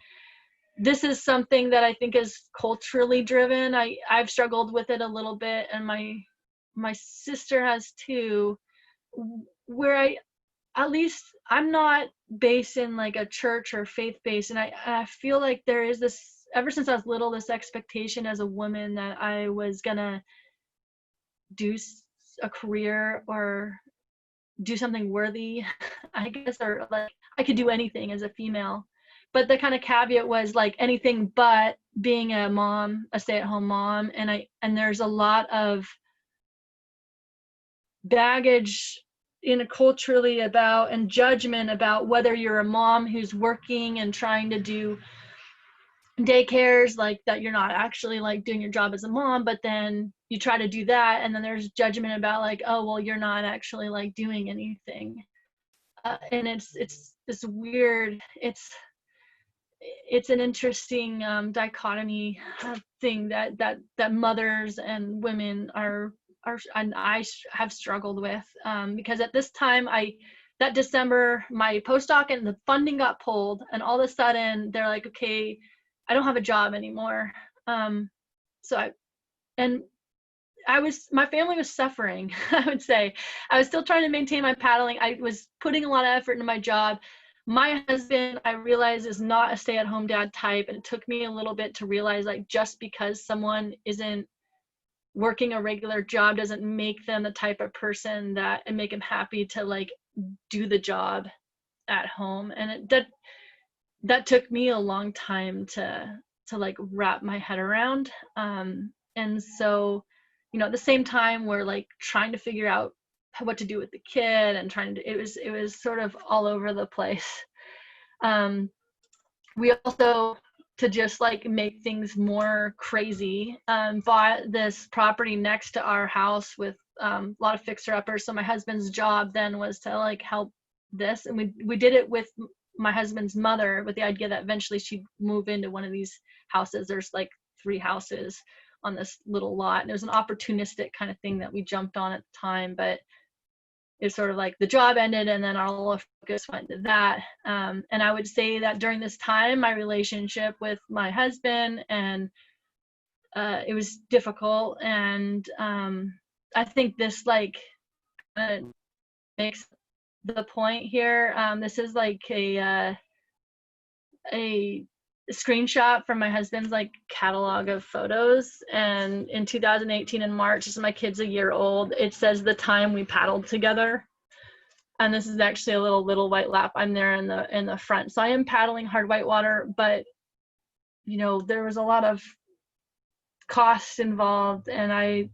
this is something that I think is culturally driven. I've struggled with it a little bit, and my sister has too, where at least I'm not based in like a church or faith base, and I feel like there is this, ever since I was little, this expectation as a woman that I was gonna do a career or do something worthy, I guess, or like I could do anything as a female. But the kind of caveat was like anything but being a mom, a stay-at-home mom. And there's a lot of baggage in a culturally about, and judgment about whether you're a mom who's working and trying to do daycares, like that you're not actually like doing your job as a mom, but then you try to do that, and then there's judgment about like, oh well, you're not actually like doing anything. And it's this weird, it's an interesting dichotomy thing that mothers and women are and I have struggled with, because at this time, that December my postdoc and the funding got pulled, and all of a sudden they're like, okay, I don't have a job anymore. So my family was suffering. I would say I was still trying to maintain my paddling. I was putting a lot of effort into my job. My husband, I realized, is not a stay-at-home dad type, and it took me a little bit to realize, like, just because someone isn't working a regular job doesn't make them the type of person that, and make them happy to like do the job at home. And that took me a long time to like wrap my head around. And so, at the same time, we're like trying to figure out what to do with the kid, and it was sort of all over the place. We also, to just like make things more crazy, bought this property next to our house with a lot of fixer-uppers. So my husband's job then was to like help this, and we did it with my husband's mother, with the idea that eventually she'd move into one of these houses. There's like 3 houses on this little lot, and it was an opportunistic kind of thing that we jumped on at the time, but it's sort of like the job ended, and then our focus went to that. And I would say that during this time, my relationship with my husband, and it was difficult. And I think this like makes the point here. This is like a screenshot from my husband's like catalog of photos, and in 2018 in March, this is my kid's a year old, it says the time we paddled together. And this is actually a little white lap. I'm there in the front, so I am paddling hard whitewater, but there was a lot of costs involved, and I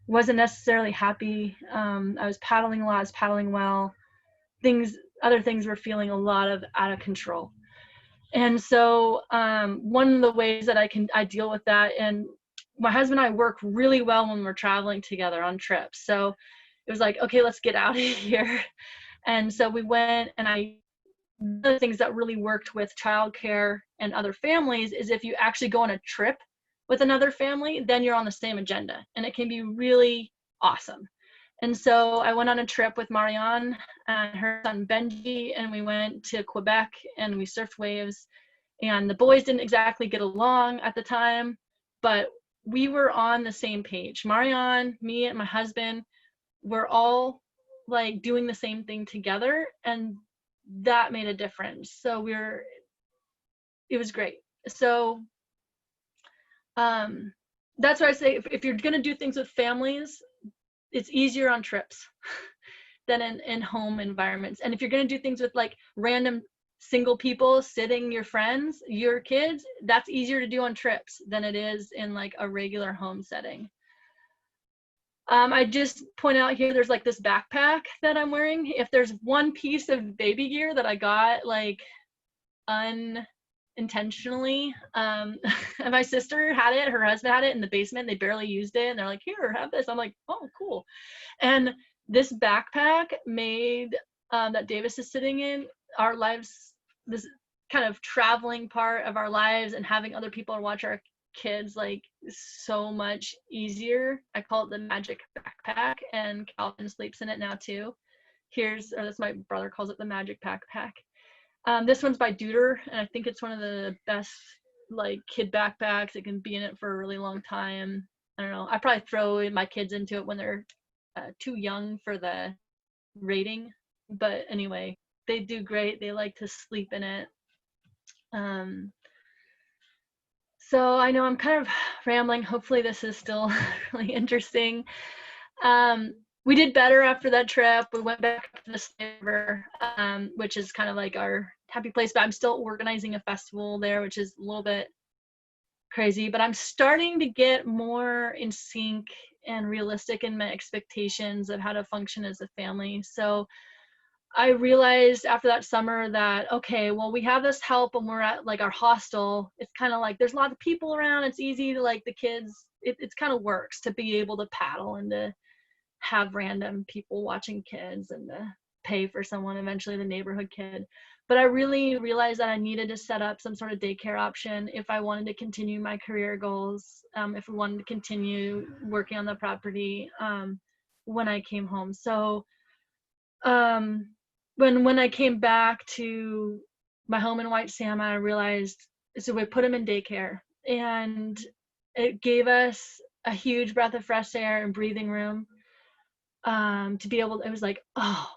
wasn't necessarily happy. I was paddling a lot, I was paddling well, other things were feeling a lot of out of control. And so one of the ways that I deal with that, and my husband and I work really well when we're traveling together on trips. So it was like, okay, let's get out of here. And so we went, and one of the things that really worked with childcare and other families is if you actually go on a trip with another family, then you're on the same agenda, and it can be really awesome. And so I went on a trip with Marianne and her son Benji, and we went to Quebec, and we surfed waves. And the boys didn't exactly get along at the time, but we were on the same page. Marianne, me, and my husband were all like doing the same thing together, and that made a difference. So it was great. So that's why I say if you're going to do things with families, it's easier on trips than in home environments. And if you're going to do things with like random single people sitting, your friends, your kids, that's easier to do on trips than it is in like a regular home setting. I just point out here, there's like this backpack that I'm wearing. If there's one piece of baby gear that I got like unintentionally, my sister had it, her husband had it in the basement, they barely used it, and they're like, here, have this. I'm like, oh, cool. And this backpack made that Davis is sitting in our lives, this kind of traveling part of our lives and having other people watch our kids like so much easier. I call it the magic backpack, and Calvin sleeps in it now too. That's my brother calls it the magic backpack. This one's by Deuter, and I think it's one of the best like kid backpacks. It can be in it for a really long time. I don't know. I probably throw my kids into it when they're too young for the rating, but anyway, they do great. They like to sleep in it. So I know I'm kind of rambling. Hopefully this is still really interesting. We did better after that trip. We went back to the River, which is kind of like our happy place, but I'm still organizing a festival there, which is a little bit crazy, but I'm starting to get more in sync and realistic in my expectations of how to function as a family. So I realized after that summer that, okay, well, we have this help when we're at like our hostel. It's kind of like there's a lot of people around. It's easy to like the kids. It's kind of works to be able to paddle and to have random people watching kids and to pay for someone, eventually the neighborhood kid. But I really realized that I needed to set up some sort of daycare option if I wanted to continue my career goals, if we wanted to continue working on the property when I came home. So when I came back to my home in White Salmon, I realized, so we put him in daycare, and it gave us a huge breath of fresh air and breathing room to be able to, it was like, oh,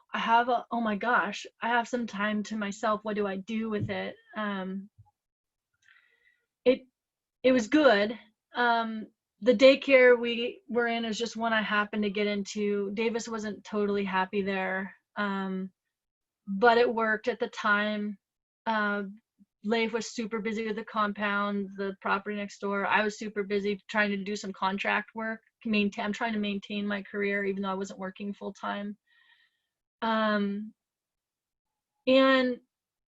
oh my gosh, I have some time to myself. What do I do with it? It was good. The daycare we were in is just one I happened to get into. Davis wasn't totally happy there. But it worked at the time. Leif was super busy with the compound, the property next door. I was super busy trying to do some contract work. I'm trying to maintain my career even though I wasn't working full time. And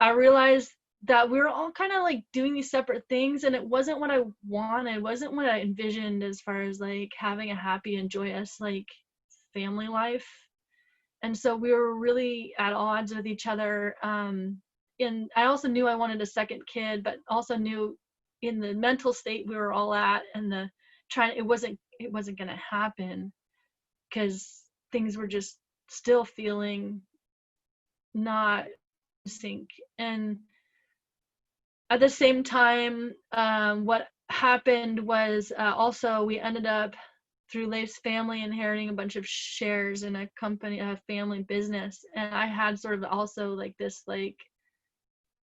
I realized that we were all kind of like doing these separate things, and it wasn't what I wanted. It wasn't what I envisioned as far as like having a happy and joyous like family life. And so we were really at odds with each other. And I also knew I wanted a second kid, but also knew in the mental state we were all at, and it wasn't going to happen because things were just still feeling not in sync. And at the same time, what happened was also we ended up, through Leif's family, inheriting a bunch of shares in a company, a family business. And I had sort of also like this like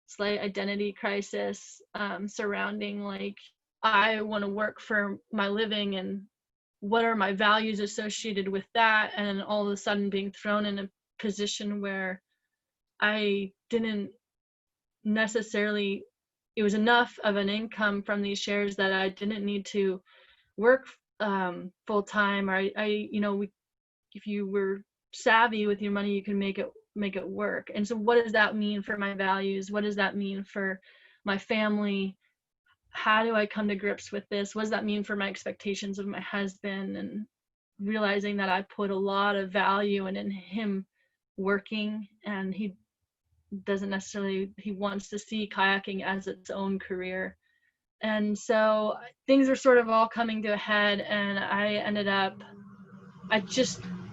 slight identity crisis surrounding like, I want to work for my living and what are my values associated with that, and all of a sudden being thrown in a position where I didn't necessarily, it was enough of an income from these shares that I didn't need to work full time, or if you were savvy with your money, you can make it work. And so what does that mean for my values? What does that mean for my family? How do I come to grips with this? What does that mean for my expectations of my husband? And realizing that I put a lot of value in him working, and he wants to see kayaking as its own career. And so things were sort of all coming to a head, and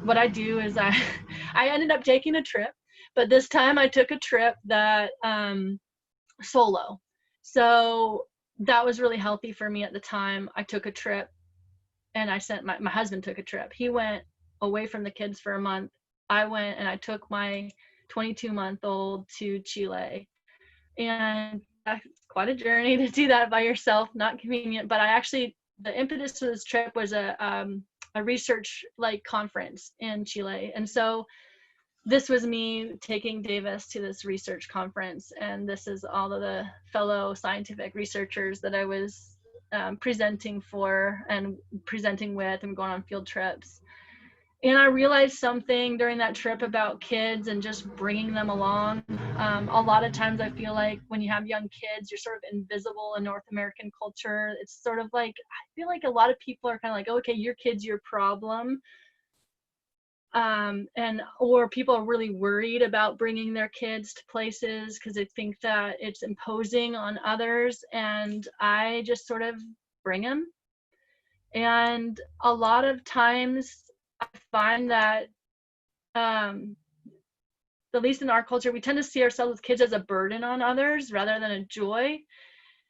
what I do is I ended up taking a trip, but this time I took a trip that solo. So that was really healthy for me at the time. I took a trip, and I sent my husband took a trip. He went away from the kids for a month. I went and I took my 22-month-old to Chile. And that's quite a journey to do that by yourself, not convenient, but I actually the impetus for this trip was a research like conference in Chile. And so this was me taking Davis to this research conference, and this is all of the fellow scientific researchers that I was presenting for and presenting with and going on field trips. And I realized something during that trip about kids and just bringing them along. A lot of times I feel like when you have young kids, you're sort of invisible in North American culture. It's sort of like, I feel like a lot of people are kind of like, okay, your kid's your problem. Or people are really worried about bringing their kids to places because they think that it's imposing on others. And I just sort of bring them. And a lot of times I find that, at least in our culture, we tend to see ourselves as kids as a burden on others rather than a joy.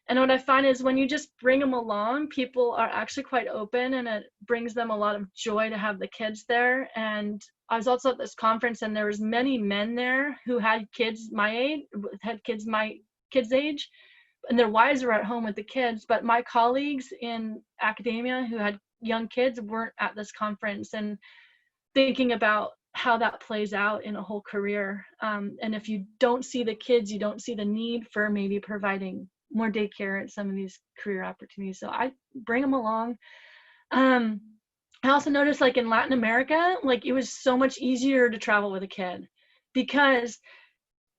And what I find is when you just bring them along, people are actually quite open, and it brings them a lot of joy to have the kids there. And I was also at this conference, and there was many men there who had kids my age, kids' age, and their wives were at home with the kids. But my colleagues in academia who had young kids weren't at this conference, and thinking about how that plays out in a whole career. And if you don't see the kids, you don't see the need for maybe providing more daycare at some of these career opportunities. So I bring them along. I also noticed, like in Latin America, like it was so much easier to travel with a kid, because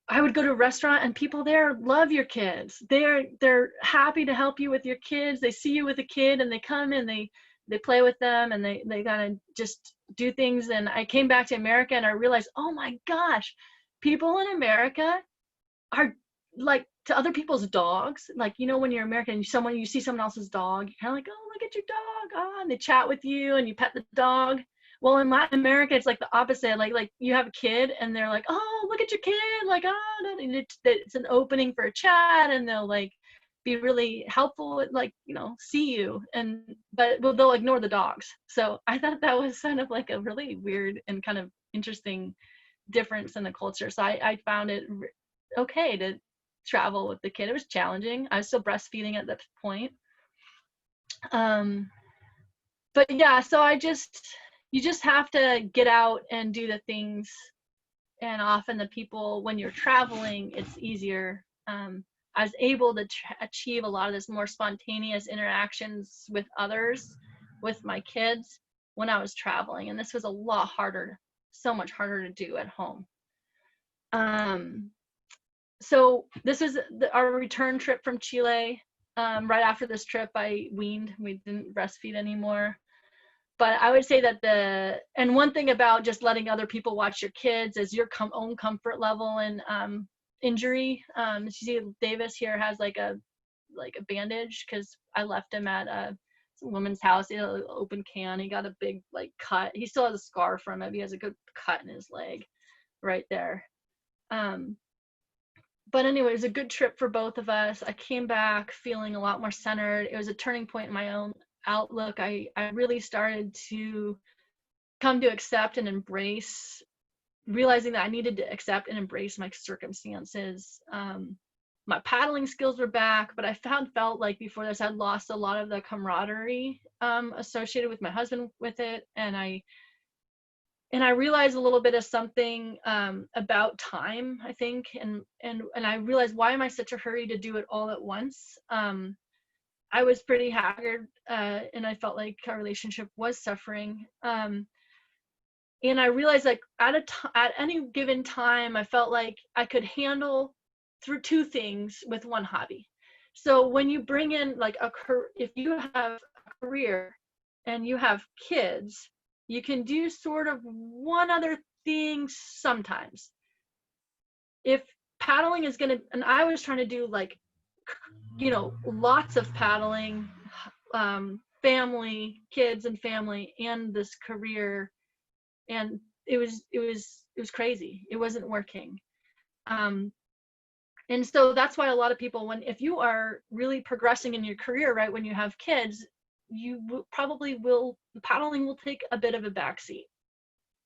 I would go to a restaurant and people there love your kids. They're happy to help you with your kids. They see you with a kid and they come and they play with them, and they kind of just do things. And I came back to America and I realized, oh my gosh, people in America are like to other people's dogs. Like, you know, when you're American and you see someone else's dog, you're kind of like, oh, look at your dog. Oh, and they chat with you and you pet the dog. Well, in Latin America, it's like the opposite. Like you have a kid and they're like, oh, look at your kid. Like, oh, and it's an opening for a chat, and they'll like be really helpful, like, you know, see you, but they'll ignore the dogs. So I thought that was kind of like a really weird and kind of interesting difference in the culture. So I found it okay to travel with the kid. It was challenging. I was still breastfeeding at that point. But yeah, so you just have to get out and do the things. And often the people, when you're traveling, it's easier. I was able to achieve a lot of this more spontaneous interactions with others, with my kids, when I was traveling. And this was a lot harder, so much harder to do at home. So this is our return trip from Chile. Right after this trip, I weaned. We didn't breastfeed anymore. But I would say that and one thing about just letting other people watch your kids is your own comfort level and injury. You see Davis here has like a bandage, because I left him at a woman's house. He had an open can. He got a big like cut. He still has a scar from it. He has a good cut in his leg right there. But anyway, it was a good trip for both of us. I came back feeling a lot more centered. It was a turning point in my own outlook. I really started to come to accept and embrace, realizing that I needed to accept and embrace my circumstances. My paddling skills were back, but I felt like before this I'd lost a lot of the camaraderie associated with my husband with it. And I realized a little bit of something about time, I think, and I realized, why am I such a hurry to do it all at once? I was pretty haggard, and I felt like our relationship was suffering. And I realized, like, at any given time, I felt like I could handle through two things with one hobby. So when you bring in like if you have a career and you have kids, you can do sort of one other thing sometimes. If paddling is gonna, and I was trying to do like, you know, lots of paddling, family, kids and family, and this career, and it was crazy. It wasn't working. And so that's why a lot of people, if you are really progressing in your career, right, when you have kids, you paddling will take a bit of a backseat.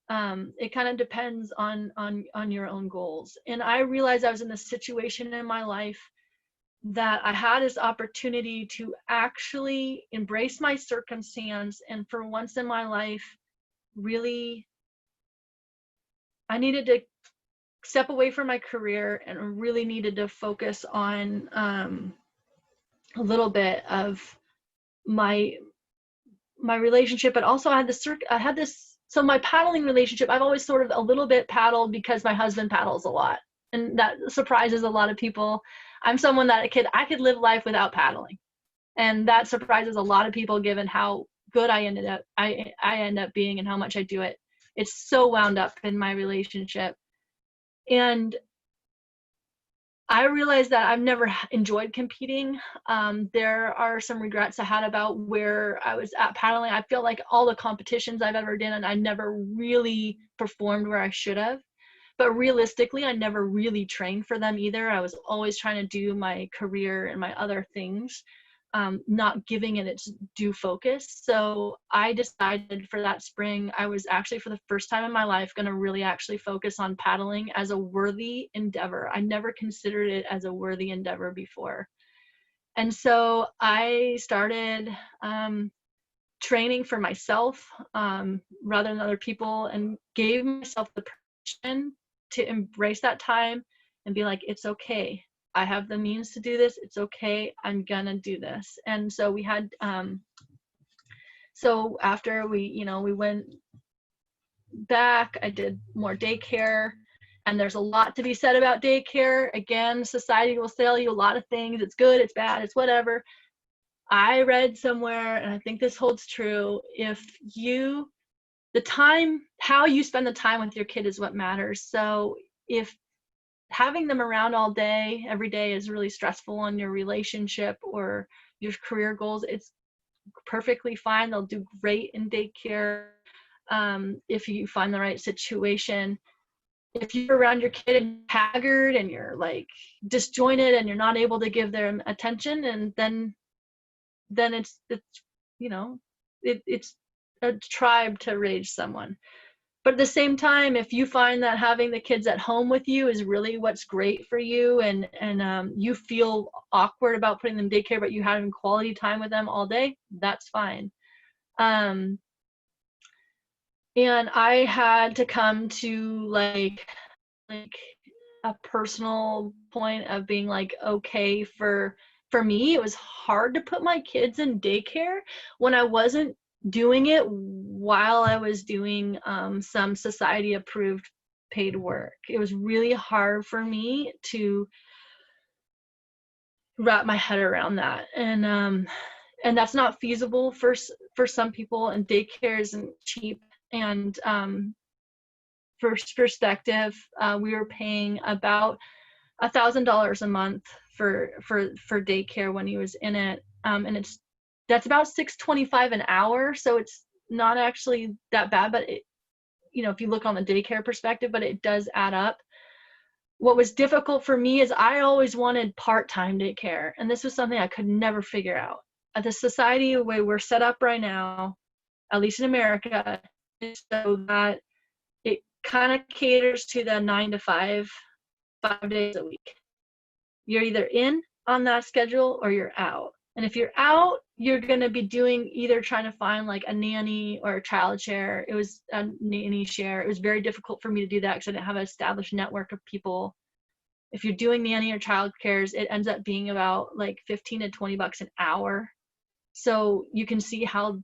It kind of depends on your own goals. And I realized I was in this situation in my life that I had this opportunity to actually embrace my circumstance, and for once in my life, really, I needed to step away from my career and really needed to focus on a little bit of my relationship. But also I had this, so my paddling relationship, I've always sort of a little bit paddled because my husband paddles a lot, and that surprises a lot of people. I'm someone that I could live life without paddling, and that surprises a lot of people given how good I end up being and how much I do it. It's so wound up in my relationship. And I realized that I've never enjoyed competing. There are some regrets I had about where I was at paddling. I feel like all the competitions I've ever done, and I never really performed where I should have. But realistically, I never really trained for them either. I was always trying to do my career and my other things, not giving it its due focus. So I decided for that spring, I was actually, for the first time in my life, going to really actually focus on paddling as a worthy endeavor. I never considered it as a worthy endeavor before. And so I started training for myself rather than other people, and gave myself the permission to embrace that time and be like, it's okay. I have the means to do this. It's okay. I'm gonna do this. And so we had, so after we went back, I did more daycare, and there's a lot to be said about daycare. Again, society will sell you a lot of things. It's good, it's bad, it's whatever. I read somewhere, and I think this holds true, how you spend the time with your kid is what matters. So if having them around all day, every day, is really stressful on your relationship or your career goals, it's perfectly fine. They'll do great in daycare if you find the right situation. If you're around your kid and haggard and you're like disjointed and you're not able to give them attention, and then it's a tribe to raise someone. But at the same time, if you find that having the kids at home with you is really what's great for you, and you feel awkward about putting them in daycare, but you having quality time with them all day, that's fine. And I had to come to like a personal point of being like, okay, for me, it was hard to put my kids in daycare when I wasn't doing it while I was doing some society approved paid work. It was really hard for me to wrap my head around that, and that's not feasible for some people, and daycare isn't cheap. And for perspective, we were paying about $1,000 a month for daycare when he was in it, and that's about $6.25 an hour, so it's not actually that bad, but if you look on the daycare perspective, but it does add up. What was difficult for me is I always wanted part-time daycare, and this was something I could never figure out. At the society, the way we're set up right now, at least in America, is so that it kind of caters to the 9 to 5, 5 days a week. You're either in on that schedule or you're out. And if you're out, you're going to be doing either trying to find like a nanny or a child share. It was a nanny share. It was very difficult for me to do that because I didn't have an established network of people. If you're doing nanny or child cares, it ends up being about like $15 to $20 an hour. So you can see how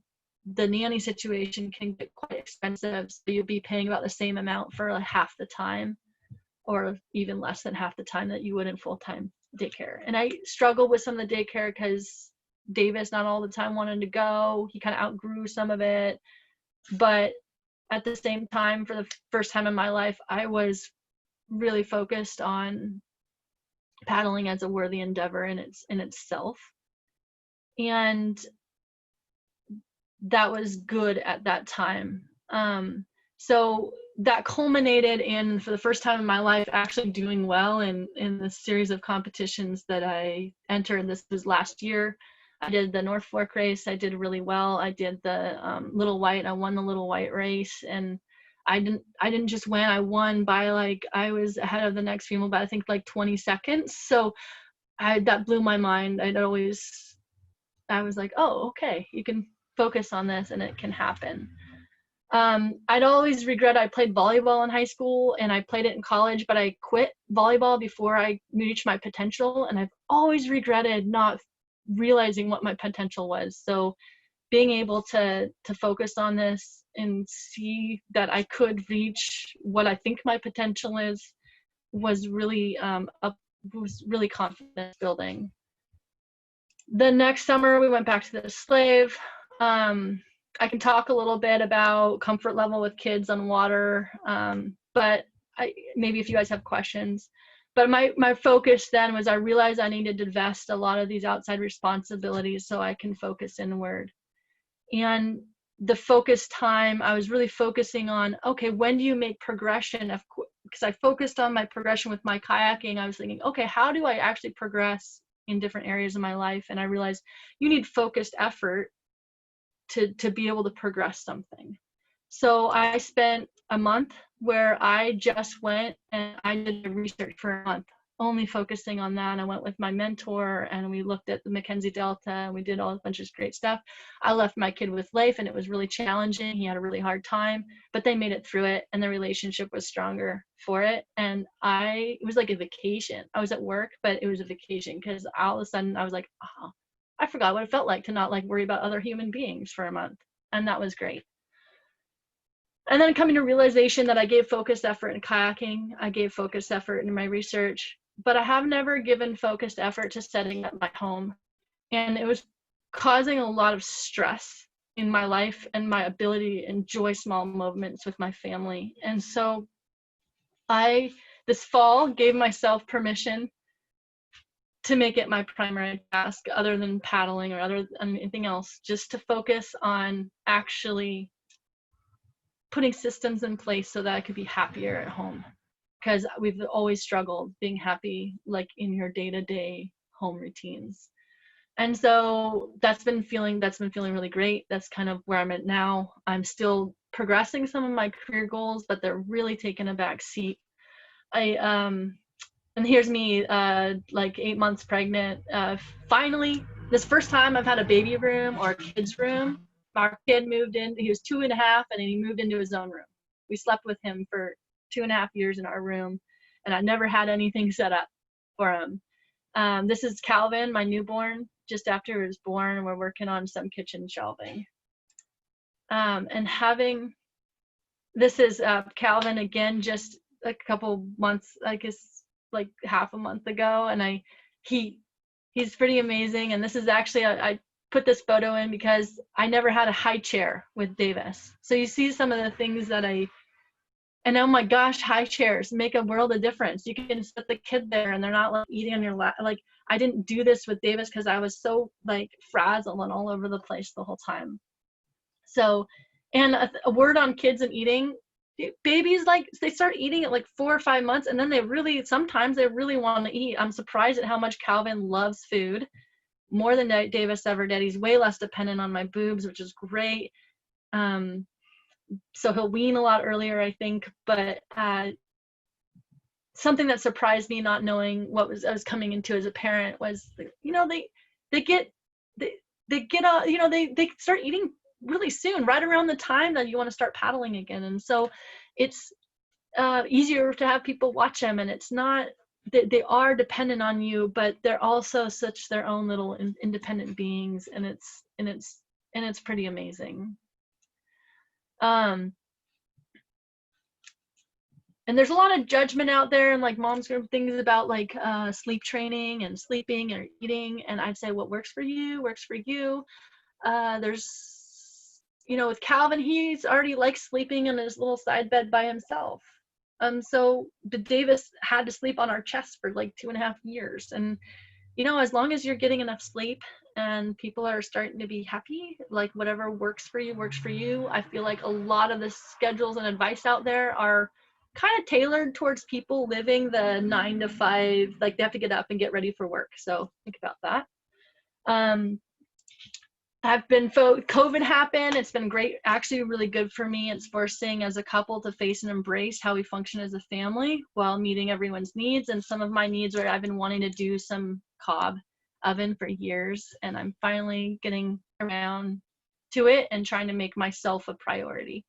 the nanny situation can get quite expensive. So you'll be paying about the same amount for like half the time, or even less than half the time that you would in full-time daycare. And I struggled with some of the daycare because Davis not all the time wanted to go. He kind of outgrew some of it. But at the same time, for the first time in my life, I was really focused on paddling as a worthy endeavor in itself. And that was good at that time. So that culminated in, for the first time in my life, actually doing well in the series of competitions that I entered. This was last year. I did the North Fork race. I did really well. I did the Little White. I won the Little White race, and I didn't just win. I won by I was ahead of the next female by I think like 20 seconds. So that blew my mind. I was like, oh, okay, you can focus on this and it can happen. I'd always regret I played volleyball in high school and I played it in college, but I quit volleyball before I reached my potential. And I've always regretted not realizing what my potential was. So being able to focus on this and see that I could reach what I think my potential is was really was really confidence building. The next summer we went back to the slave. I can talk a little bit about comfort level with kids on water, but maybe if you guys have questions. But my focus then was I realized I needed to vest a lot of these outside responsibilities so I can focus inward. And the focus time, I was really focusing on, okay, when do you make progression? Because I focused on my progression with my kayaking, I was thinking, okay, how do I actually progress in different areas of my life? And I realized you need focused effort to be able to progress something. So I spent a month where I just went and I did research for a month, only focusing on that. I went with my mentor and we looked at the Mackenzie Delta and we did all a bunch of great stuff. I left my kid with Leif and it was really challenging. He had a really hard time, but they made it through it and the relationship was stronger for it. And it was like a vacation. I was at work, but it was a vacation because all of a sudden I was like, oh, I forgot what it felt like to not like worry about other human beings for a month. And that was great. And then coming to realization that I gave focused effort in kayaking, I gave focused effort in my research, but I have never given focused effort to setting up my home. And it was causing a lot of stress in my life and my ability to enjoy small moments with my family. And so this fall, gave myself permission to make it my primary task other than paddling or other than anything else, just to focus on actually putting systems in place so that I could be happier at home. Because we've always struggled being happy, like in your day-to-day home routines. And so that's been feeling really great. That's kind of where I'm at now. I'm still progressing some of my career goals, but they're really taking a back seat. And here's me, like 8 months pregnant. Finally, this first time I've had a baby room or a kid's room. Our kid moved in, he was 2.5, and he moved into his own room. We slept with him for 2.5 years in our room, and I never had anything set up for him. This is Calvin, my newborn, just after he was born. We're working on some kitchen shelving. This is Calvin again, just a couple months, I guess, like half a month ago, and he's pretty amazing. And this is actually I put this photo in because I never had a high chair with Davis. So you see some of the things that and oh my gosh, high chairs make a world of difference. You can put the kid there and they're not like eating on your lap. Like I didn't do this with Davis because I was so like frazzled and all over the place the whole time. So, and a word on kids and eating. Babies, like they start eating at like 4 or 5 months, and then sometimes they really want to eat. I'm surprised at how much Calvin loves food, more than Davis ever did. He's way less dependent on my boobs, which is great. So he'll wean a lot earlier, I think. But something that surprised me, not knowing what I was coming into as a parent, was they start eating really soon, right around the time that you want to start paddling again. And so it's easier to have people watch them, and it's not they are dependent on you, but they're also such their own little independent beings, and it's pretty amazing. And there's a lot of judgment out there, and like mom's group things about like sleep training and sleeping or eating, and I'd say what works for you works for you. There's with Calvin, he's already likes sleeping in his little side bed by himself. So Davis had to sleep on our chest for like 2.5 years. And, as long as you're getting enough sleep and people are starting to be happy, like whatever works for you. I feel like a lot of the schedules and advice out there are kind of tailored towards people living the 9 to 5, like they have to get up and get ready for work. So think about that. COVID happened. It's been great, actually really good for me. It's forcing as a couple to face and embrace how we function as a family while meeting everyone's needs. And some of my needs are, I've been wanting to do some cob oven for years, and I'm finally getting around to it and trying to make myself a priority.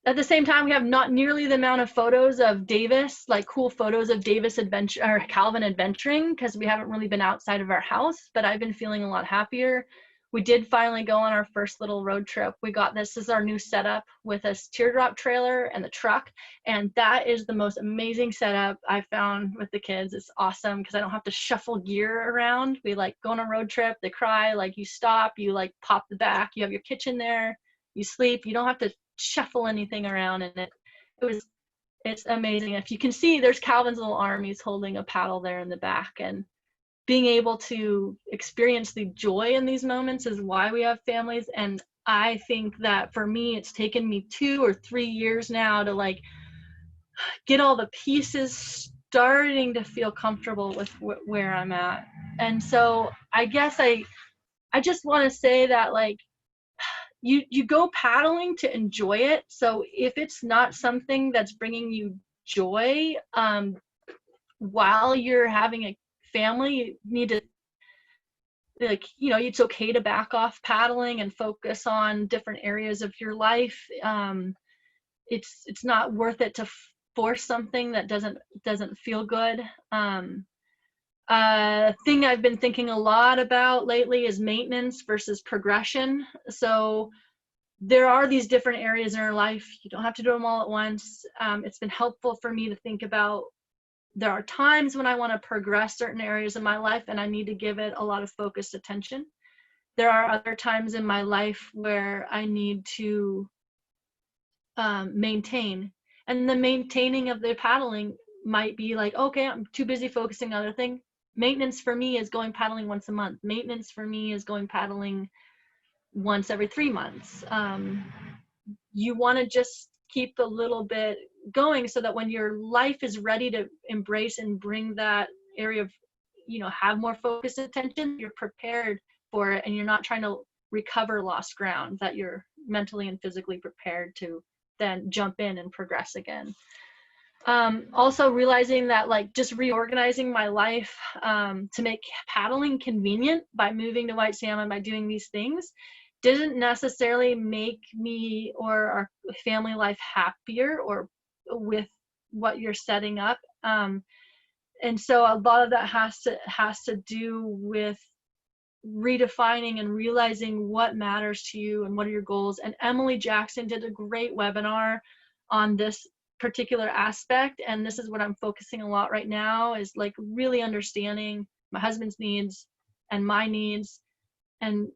At the same time, we have not nearly the amount of photos of Davis, like cool photos of Davis adventure or Calvin adventuring, because we haven't really been outside of our house, but I've been feeling a lot happier. We did finally go on our first little road trip. We got this is our new setup with a teardrop trailer and the truck, and that is the most amazing setup I found with the kids. It's awesome because I don't have to shuffle gear around. We like go on a road trip, they cry, like you stop, you like pop the back, you have your kitchen there, you sleep, you don't have to shuffle anything around, and it's amazing. If you can see, there's Calvin's little arm, he's holding a paddle there in the back, and being able to experience the joy in these moments is why we have families. And I think that for me, it's taken me 2 or 3 years now to like get all the pieces starting to feel comfortable with where I'm at. And so I guess I just want to say that like you go paddling to enjoy it. So if it's not something that's bringing you joy while you're having a family, you need to, like, you know, it's okay to back off paddling and focus on different areas of your life. It's not worth it to force something that doesn't feel good. Thing I've been thinking a lot about lately is maintenance versus progression. So there are these different areas in our life. You don't have to do them all at once. It's been helpful for me to think about, there are times when I want to progress certain areas of my life and I need to give it a lot of focused attention. There are other times in my life where I need to maintain. And the maintaining of the paddling might be like, okay, I'm too busy focusing on other thing. Maintenance for me is going paddling once a month. Maintenance for me is going paddling once every 3 months. You want to just keep a little bit going so that when your life is ready to embrace and bring that area of, you know, have more focused attention, you're prepared for it and you're not trying to recover lost ground, that you're mentally and physically prepared to then jump in and progress again. Also realizing that like just reorganizing my life to make paddling convenient by moving to White Salmon, by doing these things, didn't necessarily make me or our family life happier or with what you're setting up. And so a lot of that has to do with redefining and realizing what matters to you and what are your goals. And Emily Jackson did a great webinar on this particular aspect, and this is what I'm focusing a lot right now, is like really understanding my husband's needs and my needs, and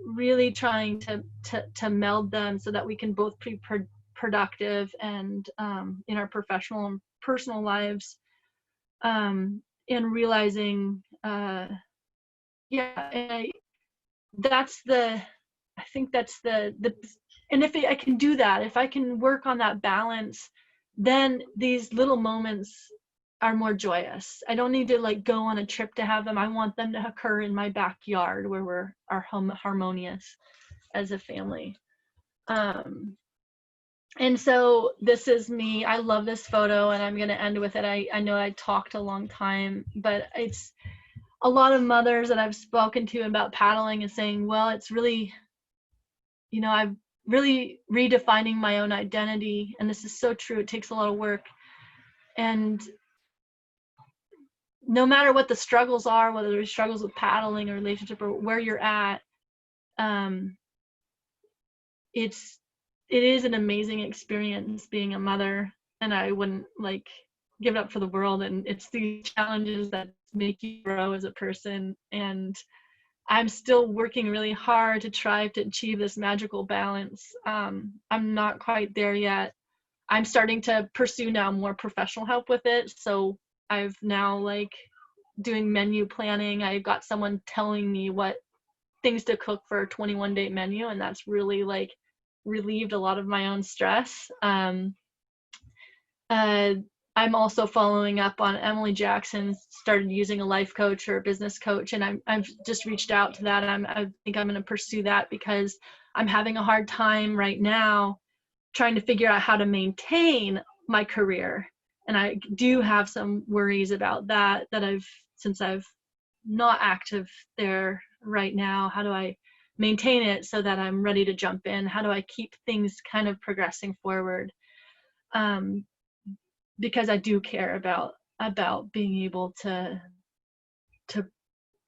really trying to meld them so that we can both be productive and in our professional and personal lives, and realizing I think that's the and if I can do that, if I can work on that balance, then these little moments are more joyous. I don't need to like go on a trip to have them. I want them to occur in my backyard where we're harmonious as a family. And so this is me. I love this photo, and I'm going to end with it. I know I talked a long time, but it's a lot of mothers that I've spoken to about paddling and saying, well, it's really, you know, I'm really redefining my own identity. And this is so true. It takes a lot of work. And no matter what the struggles are, whether there's struggles with paddling or relationship or where you're at, it is an amazing experience being a mother, and I wouldn't like give it up for the world. And it's these challenges that make you grow as a person, and I'm still working really hard to try to achieve this magical balance. I'm not quite there yet. I'm starting to pursue now more professional help with it, so I've now like doing menu planning. I got someone telling me what things to cook for a 21-day menu, and that's really like relieved a lot of my own stress. I'm also following up on Emily Jackson started using a life coach or a business coach, and I've just reached out to that. I think I'm going to pursue that because I'm having a hard time right now trying to figure out how to maintain my career. And I do have some worries about that since I've not active there right now. How do I maintain it so that I'm ready to jump in? How do I keep things kind of progressing forward? Because I do care about being able to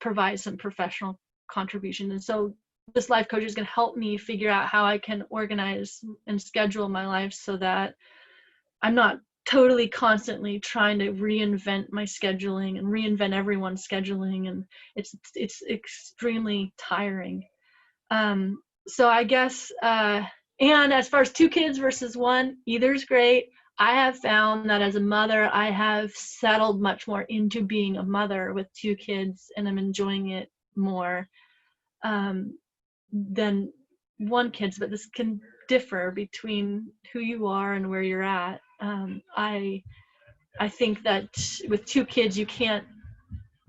provide some professional contribution. And so this life coach is going to help me figure out how I can organize and schedule my life so that I'm not totally constantly trying to reinvent my scheduling and reinvent everyone's scheduling, and it's extremely tiring. So I guess and as far as 2 kids versus 1, either's great. I have found that as a mother, I have settled much more into being a mother with 2 kids, and I'm enjoying it more than 1 kid. But this can differ between who you are and where you're at. I think that with 2 kids, you can't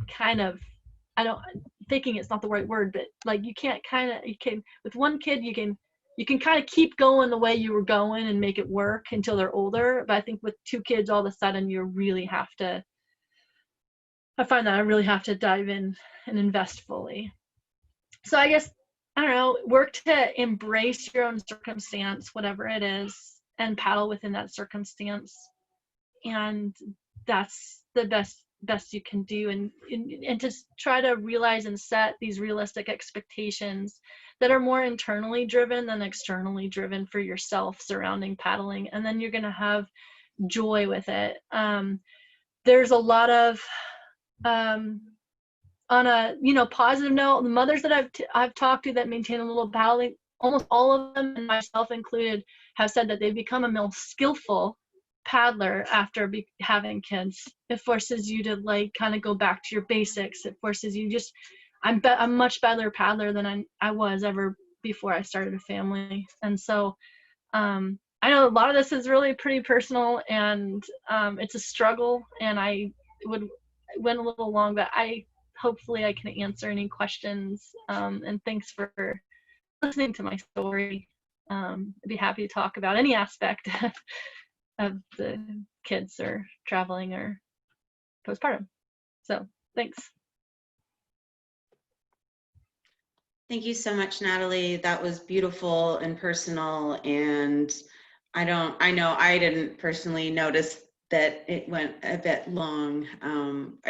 kind of, thinking it's not the right word, but like you can with 1 kid you can kind of keep going the way you were going and make it work until they're older. But I think with 2 kids, all of a sudden I find that I really have to dive in and invest fully. So I guess, I don't know, work to embrace your own circumstance, whatever it is, and paddle within that circumstance. And that's the best you can do, and to try to realize and set these realistic expectations that are more internally driven than externally driven for yourself surrounding paddling, and then you're going to have joy with it. There's a lot of on a positive note, the mothers that I've talked to that maintain a little paddling, almost all of them, and myself included, have said that they've become a more skillful paddler after having kids. It forces you to like kind of go back to your basics. It forces you I'm much better paddler than I was ever before I started a family. And so I know a lot of this is really pretty personal, and it's a struggle, and went a little long, but hopefully I can answer any questions, and thanks for listening to my story. I'd be happy to talk about any aspect of the kids or traveling or postpartum. So thanks. Thank you so much, Natalie. That was beautiful and personal. And I know I didn't personally notice that it went a bit long.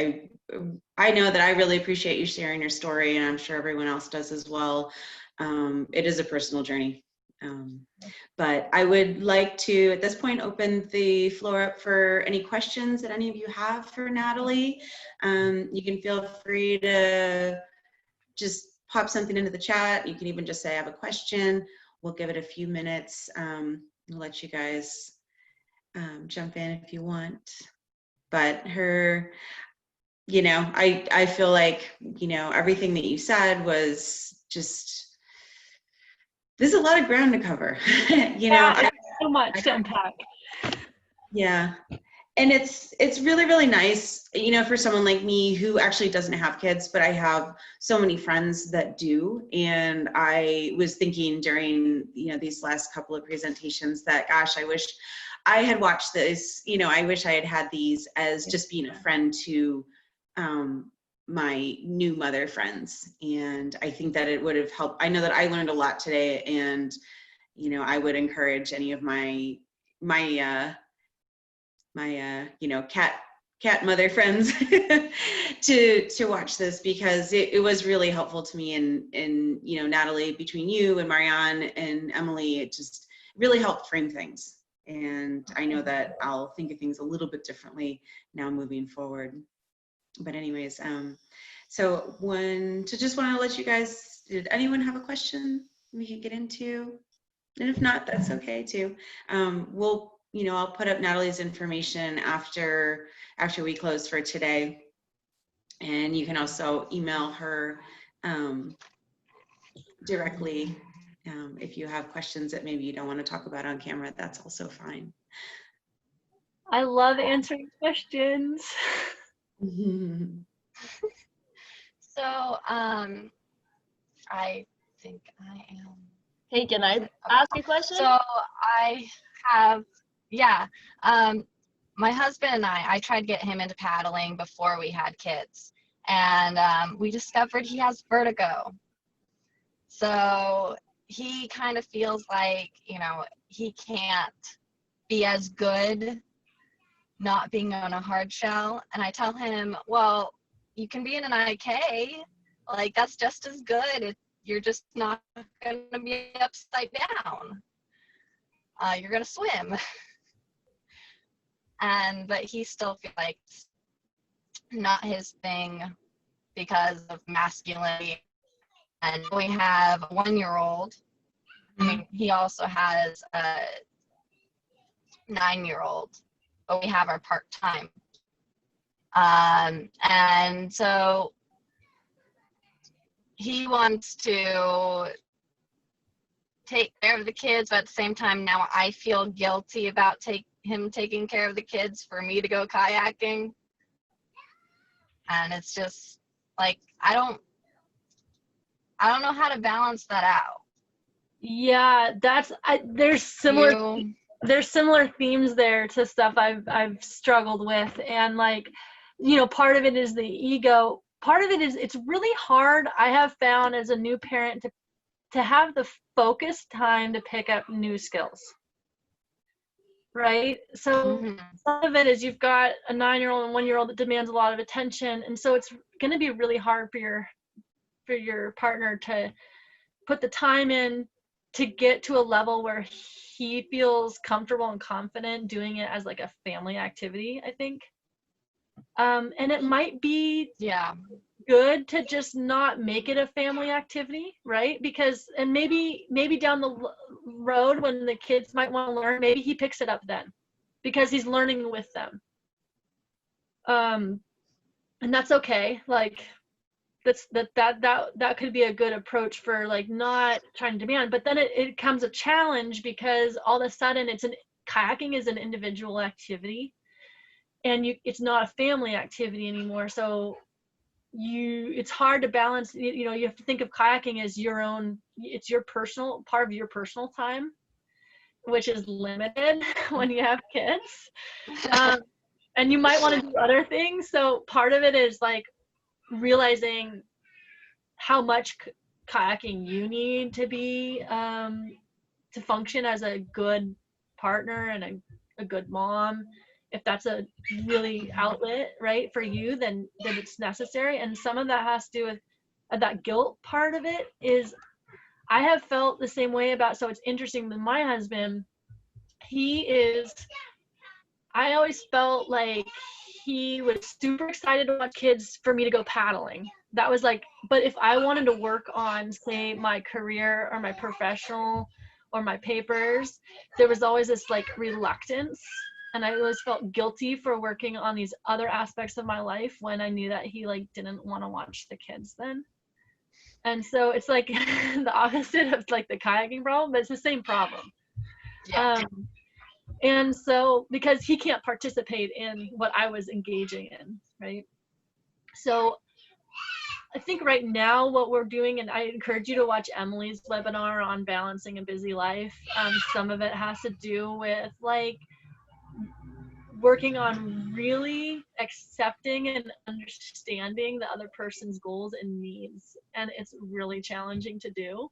I know that I really appreciate you sharing your story, and I'm sure everyone else does as well. It is a personal journey. But I would like to, at this point, open the floor up for any questions that any of you have for Natalie. You can feel free to just pop something into the chat. You can even just say, I have a question. We'll give it a few minutes. We'll let you guys jump in if you want. But I feel like, everything that you said was just, there's a lot of ground to cover. Yeah, so much to unpack. Yeah. And it's really, really nice, for someone like me who actually doesn't have kids, but I have so many friends that do. And I was thinking during, these last couple of presentations that, gosh, I wish I had watched this, I wish I had had these as just being a friend to my new mother friends. And I think that it would have helped. I know that I learned a lot today, and, I would encourage any of my cat mother friends to watch this, because it was really helpful to me. And Natalie, between you and Marianne and Emily, it just really helped frame things. And I know that I'll think of things a little bit differently now moving forward. But anyways, so just want to let you guys, did anyone have a question we can get into? And if not, that's okay too. I'll put up Natalie's information after we close for today. And you can also email her directly if you have questions that maybe you don't want to talk about on camera. That's also fine. I love answering questions. So, I think I am. Hey, can I ask a question? So I have, yeah. My husband and I tried to get him into paddling before we had kids, and we discovered he has vertigo. So he kind of feels like, he can't be as good not being on a hard shell. And I tell him, well, you can be in an IK, like that's just as good. You're just not going to be upside down. You're going to swim. But he still feels like it's not his thing because of masculinity. And we have a 1-year-old. I mean, he also has a 9-year-old, but we have our part-time. And so he wants to take care of the kids, but at the same time now I feel guilty about him taking care of the kids for me to go kayaking. And it's just like I don't know how to balance that out. Yeah, there's similar themes there to stuff I've struggled with, and like, part of it is the ego. Part of it is it's really hard, I have found as a new parent, to have the focused time to pick up new skills. Right? So some of it is you've got a 9-year-old and 1-year-old that demands a lot of attention, and so it's going to be really hard for your partner to put the time in to get to a level where he feels comfortable and confident doing it as like a family activity, I think. And it might be good to just not make it a family activity, right? Because, and maybe down the road when the kids might want to learn, maybe he picks it up then because he's learning with them. And that's okay. Like, that could be a good approach for like not trying to demand, but then it becomes a challenge because all of a sudden kayaking is an individual activity, and it's not a family activity anymore. So it's hard to balance. You have to think of kayaking as it's your personal part of your personal time, which is limited when you have kids, and you might want to do other things. So part of it is like realizing how much kayaking you need to be to function as a good partner and a good mom. If that's a really outlet, right, for you, then it's necessary. And some of that has to do with that guilt part of it. Is I have felt the same way about, so it's interesting with my husband, I always felt like he was super excited to watch kids for me to go paddling. That was like, but if I wanted to work on, say, my career or my professional or my papers, there was always this like reluctance. And I always felt guilty for working on these other aspects of my life when I knew that he like didn't want to watch the kids then. And so it's like the opposite of like the kayaking problem, but it's the same problem. Yeah. And so, because he can't participate in what I was engaging in, right? So I think right now what we're doing, and I encourage you to watch Emily's webinar on balancing a busy life. Some of it has to do with like working on really accepting and understanding the other person's goals and needs. And it's really challenging to do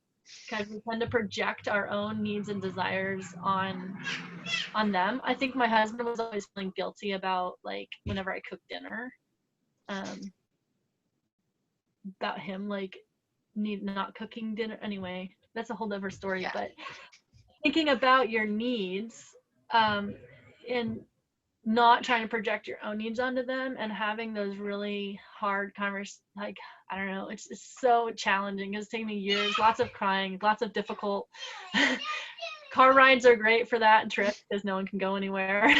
because we tend to project our own needs and desires on them. I think my husband was always feeling guilty about like whenever I cooked dinner, about him like not cooking dinner. Anyway, that's a whole other story. Yeah. But thinking about your needs and not trying to project your own needs onto them and having those really hard conversations, like, I don't know, it's so challenging. It's taken me years, lots of crying, lots of difficult car rides are great for that, and trips because no one can go anywhere.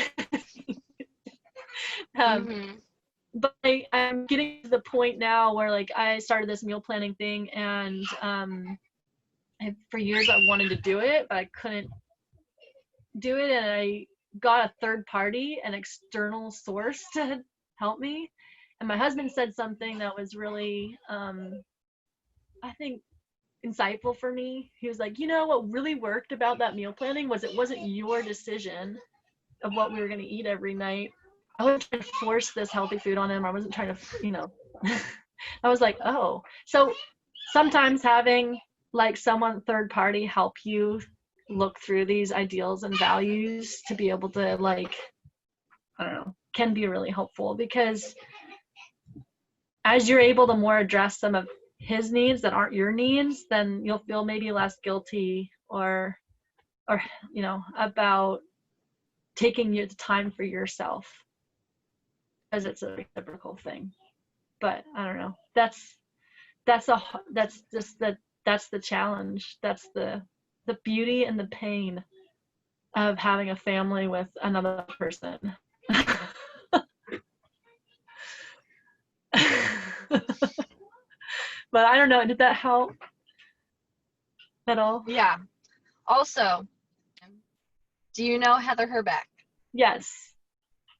But I'm getting to the point now where like I started this meal planning thing, and for years I wanted to do it, but I couldn't do it, and got a third party, an external source to help me. And my husband said something that was really, I think, insightful for me. He was like, you know, what really worked about that meal planning was it wasn't your decision of what we were going to eat every night. I wasn't trying to force this healthy food on him. I wasn't trying to, you know, I was like, oh. So sometimes having like someone third party help you look through these ideals and values to be able to, like, I don't know, can be really helpful, because as you're able to more address some of his needs that aren't your needs, then you'll feel maybe less guilty or you know, about taking the time for yourself, as it's a reciprocal thing. But I don't know, that's the challenge. That's the beauty and the pain of having a family with another person. But I don't know, did that help at all? Yeah. Also, do you know Heather Herbeck? Yes.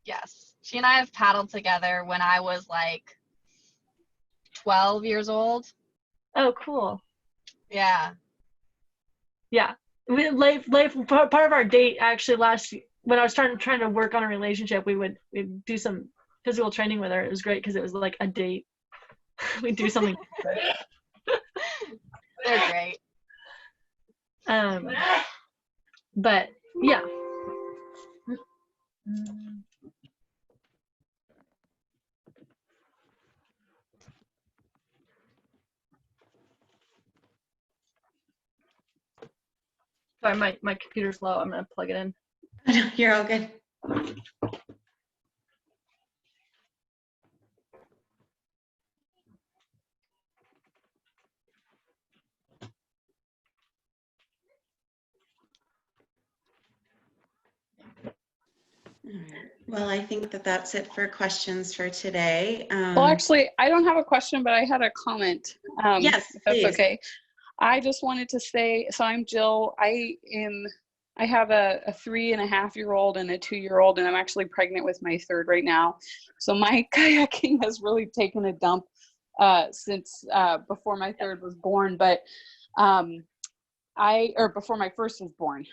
Yes. She and I have paddled together when I was like 12 years old. Oh, cool. Yeah. Yeah. Part of our date actually last, when I was trying to work on a relationship, we'd do some physical training with her. It was great because it was like a date. We'd do something. They're great. But yeah. Sorry, my computer's low. I'm gonna plug it in. You're all good. Well, I think that's it for questions for today. Well, actually, I don't have a question, but I had a comment. Yes, if that's please. okay. I just wanted to say, so I'm Jill. I have a 3.5-year-old and a 2-year-old, and I'm actually pregnant with my third right now. So my kayaking has really taken a dump since before my third was born, but before my first was born.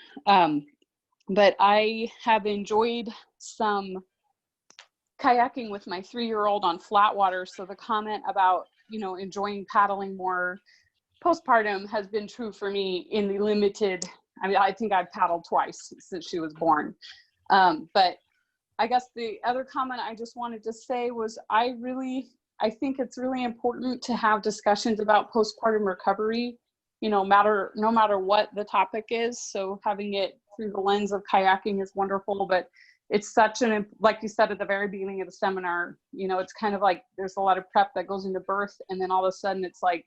But I have enjoyed some kayaking with my 3-year-old on flat water. So the comment about, you know, enjoying paddling more postpartum has been true for me in the limited, I mean, I think I've paddled twice since she was born. But I guess the other comment I just wanted to say was I think it's really important to have discussions about postpartum recovery, you know, no matter what the topic is. So having it through the lens of kayaking is wonderful, but it's such like you said at the very beginning of the seminar, you know, it's kind of like there's a lot of prep that goes into birth, and then all of a sudden it's like,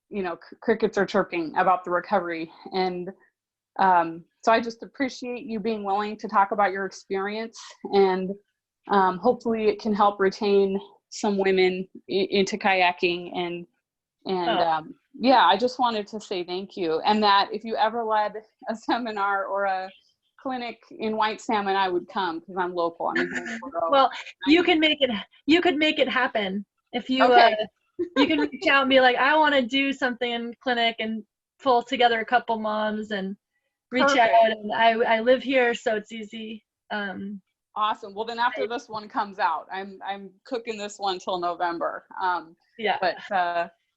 you know, crickets are chirping about the recovery. And so I just appreciate you being willing to talk about your experience, and hopefully it can help retain some women into kayaking. And yeah, I just wanted to say thank you. And that if you ever led a seminar or a clinic in White Salmon, I would come because I'm local. I'm in Hillsborough. Well, you could make it happen if you okay. You can reach out and be like, I want to do something in clinic, and pull together a couple moms and reach Perfect. out. And I live here, so it's easy. Awesome. Well, then after this one comes out, I'm cooking this one till November. Yeah. But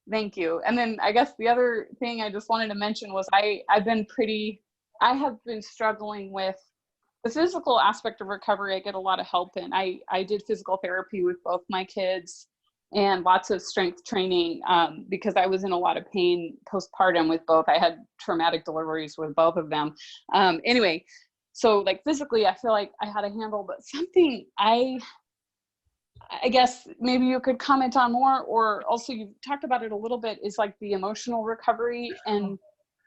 thank you. And then I guess the other thing I just wanted to mention was I have been struggling with the physical aspect of recovery. I get a lot of help in. I did physical therapy with both my kids and lots of strength training because I was in a lot of pain postpartum with both. I had traumatic deliveries with both of them. Anyway, so like physically, I feel like I had a handle, but something I guess maybe you could comment on more, or also you talked about it a little bit, is like the emotional recovery. And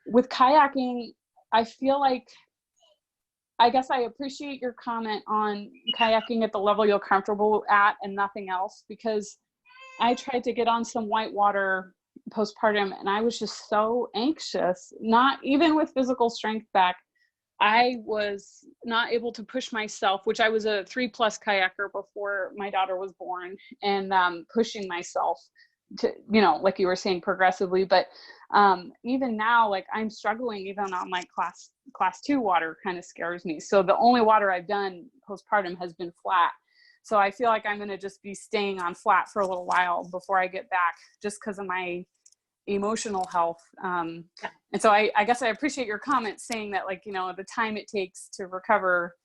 with kayaking, I feel like, I guess I appreciate your comment on kayaking at the level you're comfortable at and nothing else, because I tried to get on some whitewater postpartum and I was just so anxious, not even with physical strength back. I was not able to push myself, which I was a 3+ kayaker before my daughter was born, and pushing myself to, you know, like you were saying, progressively. But even now, like I'm struggling even on my class 2 water kind of scares me. So the only water I've done postpartum has been flat. So I feel like I'm going to just be staying on flat for a little while before I get back, just because of my emotional health. And so I guess I appreciate your comment saying that, like, you know, the time it takes to recover,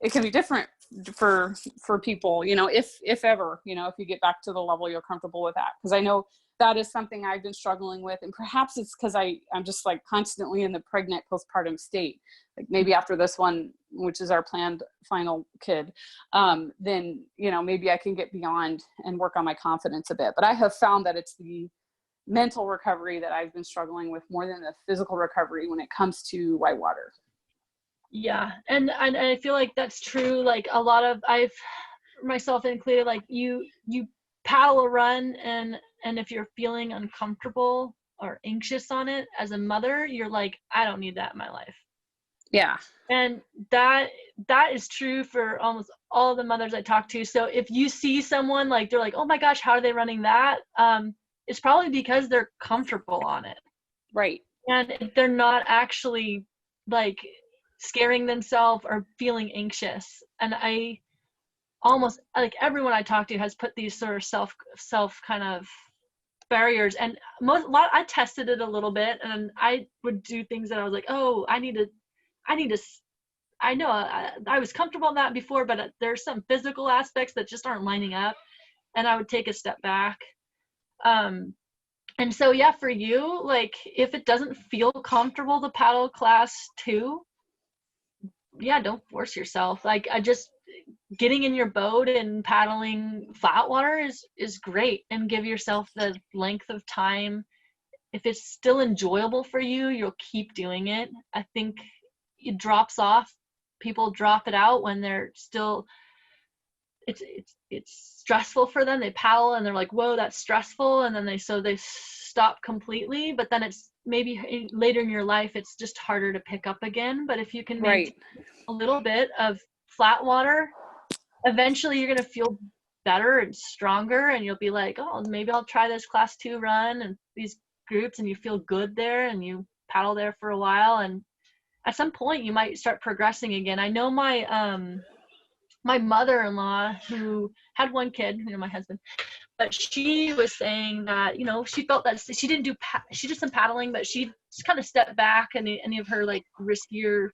it can be different for people, you know, if ever, you know, if you get back to the level you're comfortable with that. Because I know that is something I've been struggling with, and perhaps it's because I'm just like constantly in the pregnant postpartum state. Like maybe after this one, which is our planned final kid, then, you know, maybe I can get beyond and work on my confidence a bit. But I have found that it's the mental recovery that I've been struggling with more than the physical recovery when it comes to whitewater. Yeah, and I feel like that's true. Like a lot of, I've myself included, like you paddle a run, and if you're feeling uncomfortable or anxious on it as a mother, you're like, I don't need that in my life. Yeah. And that is true for almost all the mothers I talk to. So if you see someone like, they're like, oh my gosh, how are they running that? It's probably because they're comfortable on it. Right. And they're not actually like scaring themselves or feeling anxious. And I almost, like, everyone I talk to has put these sort of self kind of barriers. And I tested it a little bit, and I would do things that I was like, oh, I know I was comfortable in that before, but there's some physical aspects that just aren't lining up, and I would take a step back. And so, yeah, for you, like, if it doesn't feel comfortable to paddle class 2, yeah, don't force yourself. Like, getting in your boat and paddling flat water is great, and give yourself the length of time. If it's still enjoyable for you, you'll keep doing it. I think it drops off. People drop it out when they're still, it's stressful for them. They paddle and they're like, whoa, that's stressful, and then they stop completely. But then it's maybe later in your life it's just harder to pick up again. But if you can maintain a little bit of flat water, eventually you're going to feel better and stronger, and you'll be like, oh, maybe I'll try this class 2 run and these groups, and you feel good there, and you paddle there for a while, and at some point you might start progressing again. I know my mother-in-law, who had one kid, you know, my husband, but she was saying that, you know, she felt that she did some paddling, but she just kind of stepped back, and any of her like riskier,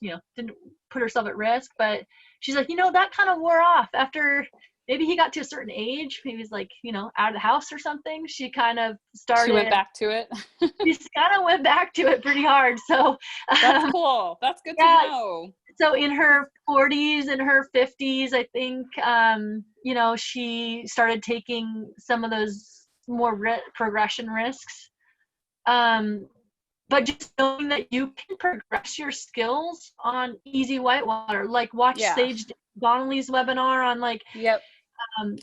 you know, didn't put herself at risk. But she's like, you know, that kind of wore off after maybe he got to a certain age. Maybe he's like, you know, out of the house or something. She kind of started. She went back to it. She kind of went back to it pretty hard. So that's cool. That's good to know. So in her 40s and her 50s, I think, you know, she started taking some of those more progression risks. But just knowing that you can progress your skills on easy whitewater, like watch Sage Donnelly's webinar on like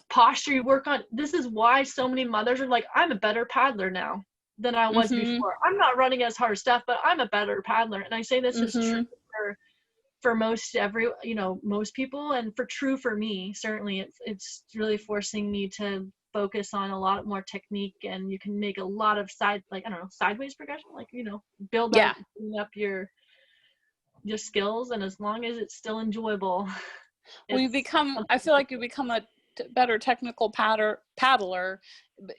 posture you work on. This is why so many mothers are like, I'm a better paddler now than I was before. I'm not running as hard stuff, but I'm a better paddler. And I say this is true for most people, and for me, certainly it's really forcing me to focus on a lot more technique, and you can make a lot of sideways progression, like, you know, build up your skills, and as long as it's still enjoyable. I feel like you become a better technical paddler,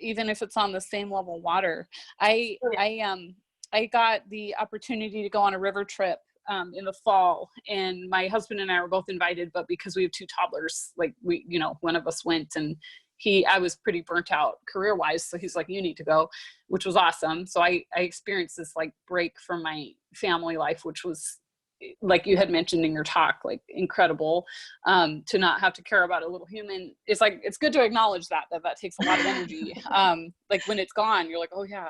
even if it's on the same level water. I got the opportunity to go on a river trip in the fall, and my husband and I were both invited, but because we have 2 toddlers, like we, you know, one of us went, and I was pretty burnt out career-wise, so he's like, you need to go, which was awesome. So I experienced this like break from my family life, which was, like you had mentioned in your talk, like incredible, to not have to care about a little human. It's like, it's good to acknowledge that takes a lot of energy. Like when it's gone, you're like, oh yeah.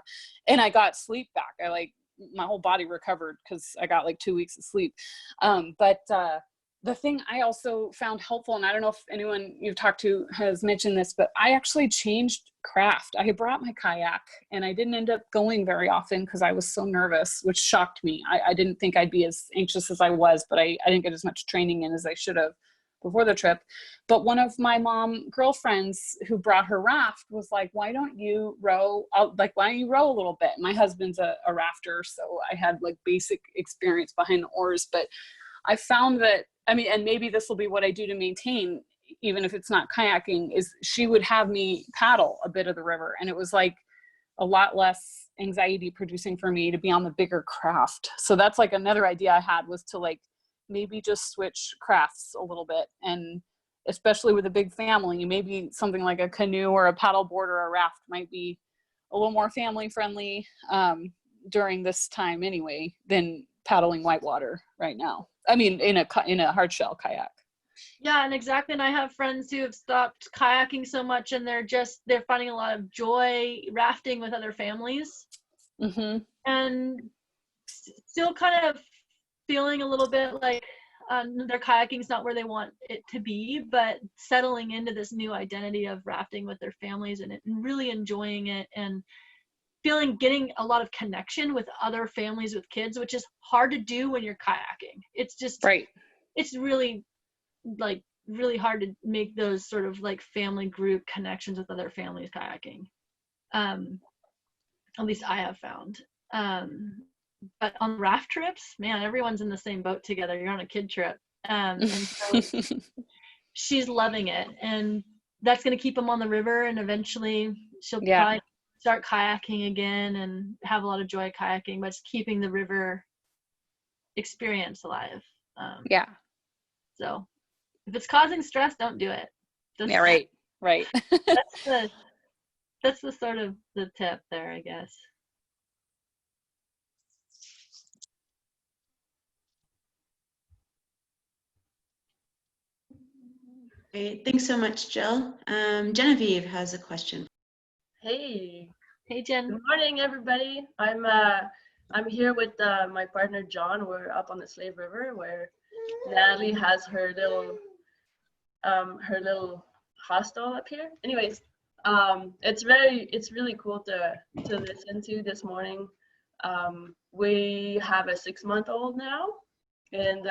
And I got sleep back. My whole body recovered because I got like 2 weeks of sleep. But the thing I also found helpful, and I don't know if anyone you've talked to has mentioned this, but I actually changed craft. I brought my kayak and I didn't end up going very often because I was so nervous, which shocked me. I didn't think I'd be as anxious as I was, but I didn't get as much training in as I should have before the trip. But one of my mom girlfriends who brought her raft was like, why don't you row? Why don't you row a little bit? My husband's a rafter, so I had like basic experience behind the oars, but I found that, I mean, and maybe this will be what I do to maintain, even if it's not kayaking, is she would have me paddle a bit of the river. And it was like a lot less anxiety producing for me to be on the bigger craft. So that's like another idea I had, was to like maybe just switch crafts a little bit. And especially with a big family, maybe something like a canoe or a paddleboard or a raft might be a little more family friendly during this time anyway than paddling whitewater right now. I mean, in a hard shell kayak. Yeah, and exactly. And I have friends who have stopped kayaking so much, and they're finding a lot of joy rafting with other families, and still kind of feeling a little bit like their kayaking's not where they want it to be, but settling into this new identity of rafting with their families and really enjoying it, and getting a lot of connection with other families with kids, which is hard to do when you're kayaking. It's just, right. It's really hard to make those sort of like family group connections with other families kayaking. At least I have found. But on raft trips, man, everyone's in the same boat together. You're on a kid trip. And so she's loving it. And that's going to keep them on the river. And eventually she'll probably start kayaking again and have a lot of joy kayaking, but it's keeping the river experience alive. So if it's causing stress, don't do it. Right. That's the sort of the tip there, I guess. Great. Thanks so much, Jill. Genevieve has a question. Hey Jen. Good morning, everybody. I'm here with my partner John. We're up on the Slave River where Natalie has her little hostel up here. Anyways, it's really cool to listen to this morning. We have a 6-month-old now, and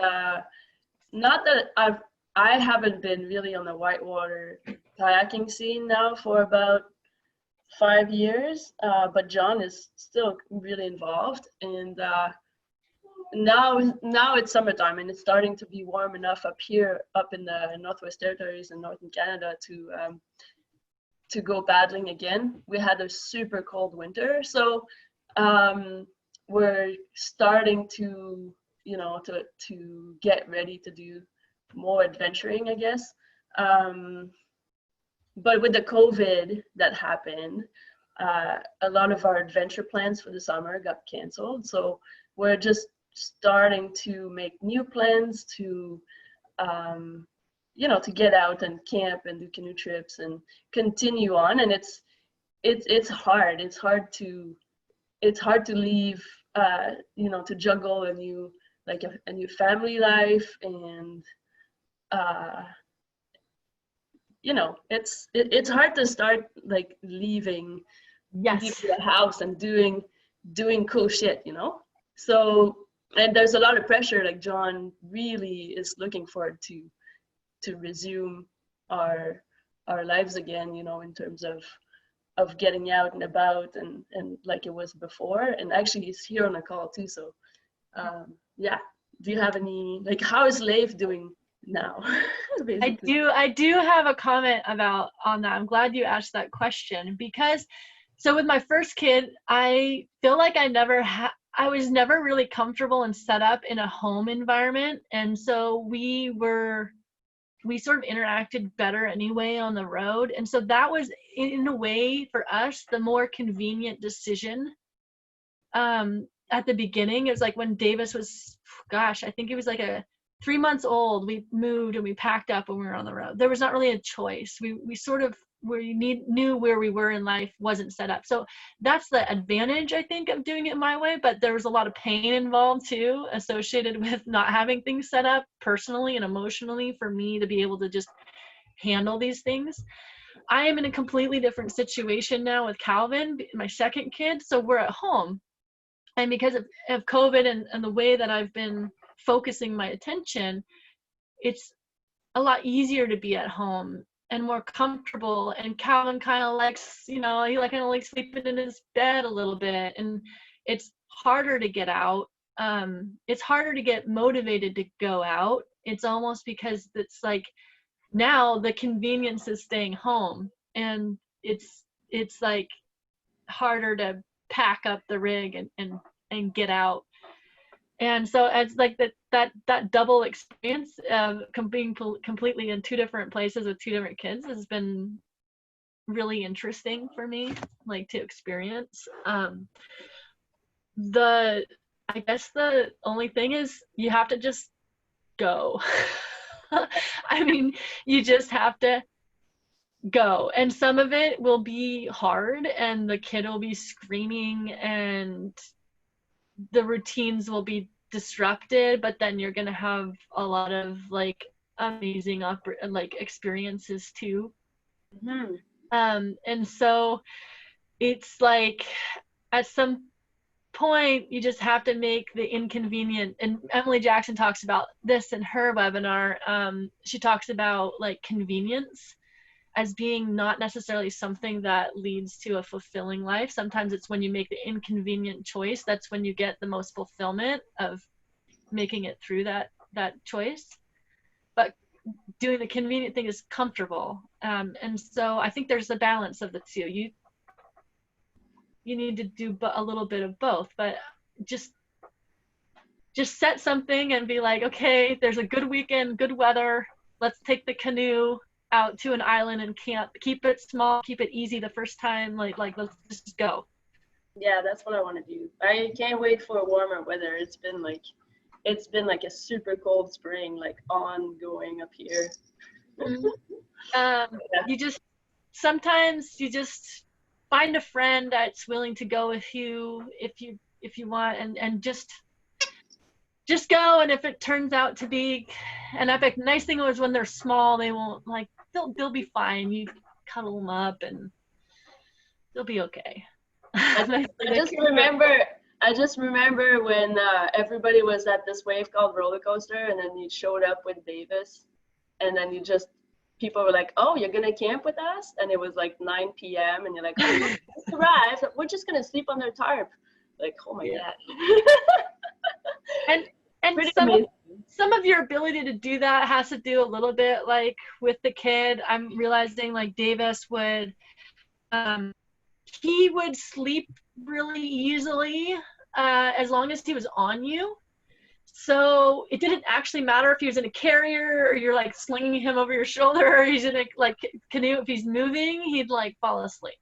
not that I haven't been really on the whitewater kayaking scene now for about 5 years, but John is still really involved, and now it's summertime and it's starting to be warm enough up here, up in the Northwest Territories in Northern Canada, to go paddling again. We had a super cold winter, so we're starting to get ready to do more adventuring, I guess. But with the COVID that happened, a lot of our adventure plans for the summer got canceled. So we're just starting to make new plans to get out and camp and do canoe trips and continue on. And it's hard. It's hard to leave, to juggle a new family life, and it's hard to start like leaving the house and doing cool shit, So, and there's a lot of pressure. Like John really is looking forward to resume our lives again, in terms of getting out and about and like it was before. And actually he's here on a call too. So do you have any, like, how is Leif doing now? I do have a comment on that. I'm glad you asked that question, because so with my first kid, I feel like I was never really comfortable and set up in a home environment, and so we sort of interacted better anyway on the road, and so that was in a way for us the more convenient decision. At the beginning, it was like when Davis was, I think it was like a 3 months old, we moved and we packed up and we were on the road. There was not really a choice. We sort of knew where we were in life wasn't set up. So that's the advantage, I think, of doing it my way. But there was a lot of pain involved too, associated with not having things set up personally and emotionally for me to be able to just handle these things. I am in a completely different situation now with Calvin, my second kid. So we're at home. And because of COVID and the way that I've been focusing my attention, it's a lot easier to be at home and more comfortable. And Calvin kind of likes, he kind of likes sleeping in his bed a little bit. And it's harder to get out. It's harder to get motivated to go out. It's almost because it's like now the convenience is staying home, and it's like harder to pack up the rig and get out. And so it's like that double experience of being completely in two different places with two different kids has been really interesting for me, like, to experience. I guess the only thing is you have to just go. I mean, you just have to go, and some of it will be hard and the kid will be screaming and the routines will be disrupted, but then you're gonna have a lot of like amazing experiences too. Mm-hmm. And so it's like at some point you just have to make the inconvenient, and Emily Jackson talks about this in her webinar. She talks about like convenience as being not necessarily something that leads to a fulfilling life. Sometimes it's when you make the inconvenient choice, that's when you get the most fulfillment of making it through that choice. But doing the convenient thing is comfortable. And so I think there's a balance of the two. You need to do a little bit of both, but just set something and be like, okay, there's a good weekend, good weather. Let's take the canoe out to an island and camp. Keep it small, keep it easy the first time. Like let's just go. Yeah, that's what I want to do. I can't wait for warmer weather. It's been like a super cold spring, like ongoing up here. Sometimes you just find a friend that's willing to go with you if you want, and just go. And if it turns out to be an epic, nice thing was when they're small, they won't they'll be fine. You cuddle them up and they'll be okay. I just remember when everybody was at this wave called roller coaster, and then you showed up with Davis, and then people were like, oh, you're gonna camp with us? And it was like 9 p.m. and you're like, oh, we just arrived. We're just gonna sleep on their tarp. Like, oh my God. And some of your ability to do that has to do a little bit like with the kid. I'm realizing like Davis would he would sleep really easily as long as he was on you. So it didn't actually matter if he was in a carrier or you're like slinging him over your shoulder, or he's in a like canoe. If he's moving, he'd like fall asleep.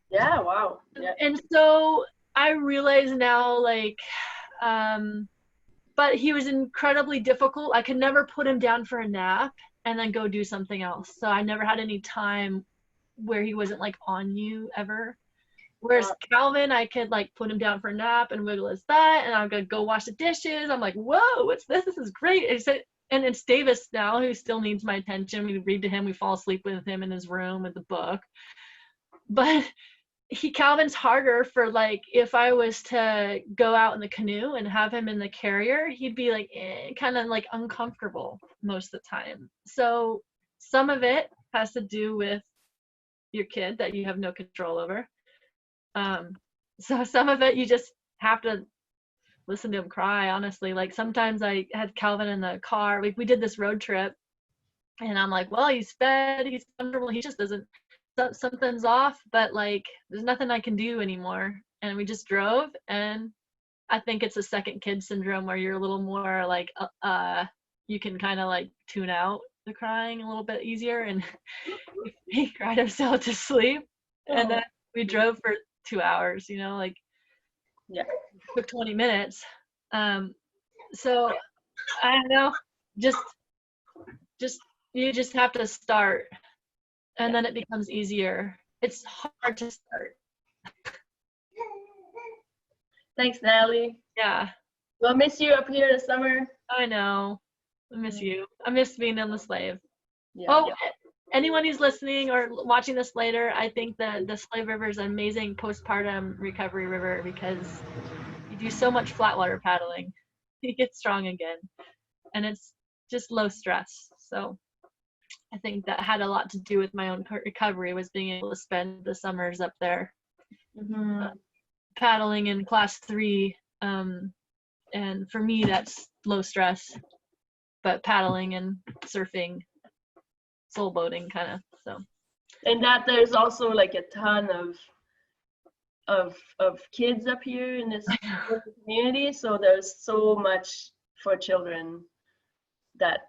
Yeah, wow. Yeah. And so I realize now, like, but he was incredibly difficult. I could never put him down for a nap and then go do something else. So I never had any time where he wasn't like on you ever. Whereas Calvin, I could like put him down for a nap and wiggle his butt, and I'm gonna go wash the dishes. I'm like, whoa, what's this? This is great. And it's Davis now who still needs my attention. We read to him, we fall asleep with him in his room with the book. But Calvin's harder for like, if I was to go out in the canoe and have him in the carrier, he'd be like kind of like uncomfortable most of the time. So some of it has to do with your kid that you have no control over. So some of it you just have to listen to him cry, honestly. Like sometimes I had Calvin in the car, we did this road trip, and I'm like, well, he's fed, he's comfortable, he just doesn't, something's off, but like there's nothing I can do anymore. And we just drove, and I think it's a second kid syndrome where you're a little more like you can kind of like tune out the crying a little bit easier, and he cried himself to sleep. And then we drove for 2 hours, like, yeah, it took 20 minutes. So I know. Just you just have to start, and then it becomes easier. It's hard to start. Thanks, Natalie. Yeah, We'll miss you up here this summer. I know. I miss you. I miss being on the slave. Yeah. Oh, anyone who's listening or watching this later, I think that the Slave River is an amazing postpartum recovery river because you do so much flat water paddling. You get strong again, and it's just low stress. So I think that had a lot to do with my own recovery, was being able to spend the summers up there paddling in class 3. And for me, that's low stress, but paddling and surfing, soul boating kind of, so. And that there's also like a ton of kids up here in this community, so there's so much for children that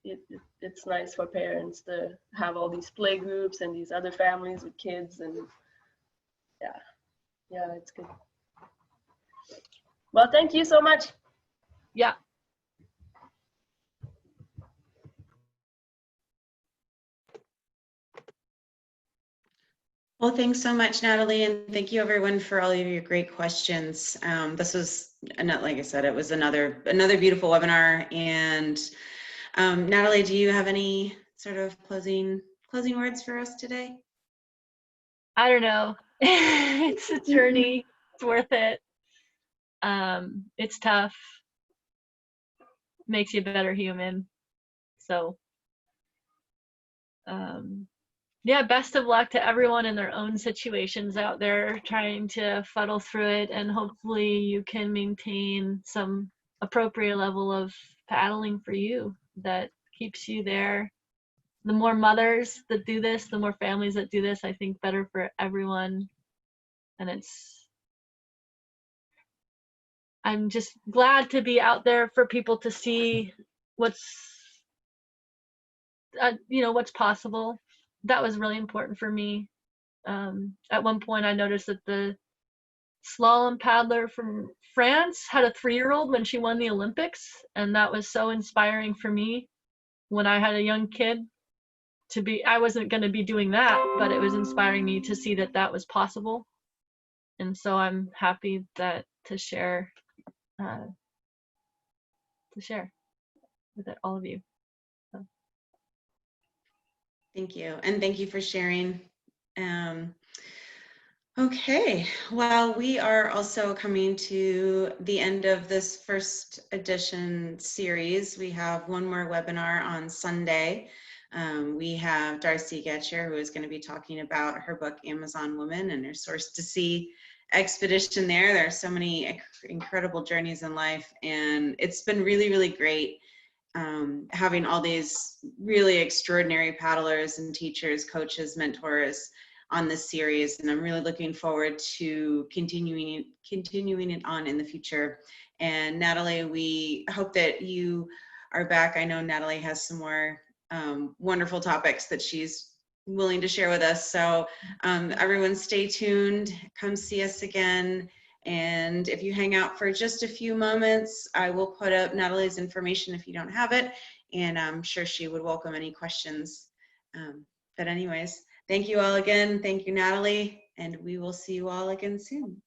it's nice for parents to have all these play groups and these other families with kids, and yeah, it's good. Well, thank you so much. Yeah. Well, thanks so much, Natalie, and thank you everyone for all of your great questions. This was, like I said, it was another beautiful webinar. And Natalie, do you have any sort of closing words for us today? I don't know. It's a journey. It's worth it. It's tough. Makes you a better human. So yeah, best of luck to everyone in their own situations out there trying to fuddle through it, and hopefully you can maintain some appropriate level of paddling for you that keeps you there. The more mothers that do this, the more families that do this, I think better for everyone. And I'm just glad to be out there for people to see what's what's possible. That was really important for me. At one point I noticed that the slalom paddler from France had a 3-year-old when she won the Olympics, and that was so inspiring for me when I had a young kid. I wasn't going to be doing that, but it was inspiring me to see that that was possible. And so I'm happy that to share with all of you. So. Thank you, and thank you for sharing. Okay, well, we are also coming to the end of this first edition series. We have one more webinar on Sunday. We have Darcy Getcher, who is going to be talking about her book, Amazon Woman, and her Source to Sea expedition there. There are so many incredible journeys in life, and it's been really, really great having all these really extraordinary paddlers and teachers, coaches, mentors on this series, and I'm really looking forward to continuing it on in the future. And Natalie, we hope that you are back. I know Natalie has some more wonderful topics that she's willing to share with us. So everyone stay tuned, come see us again. And if you hang out for just a few moments, I will put up Natalie's information if you don't have it, and I'm sure she would welcome any questions. But anyways, thank you all again. Thank you, Natalie, and we will see you all again soon.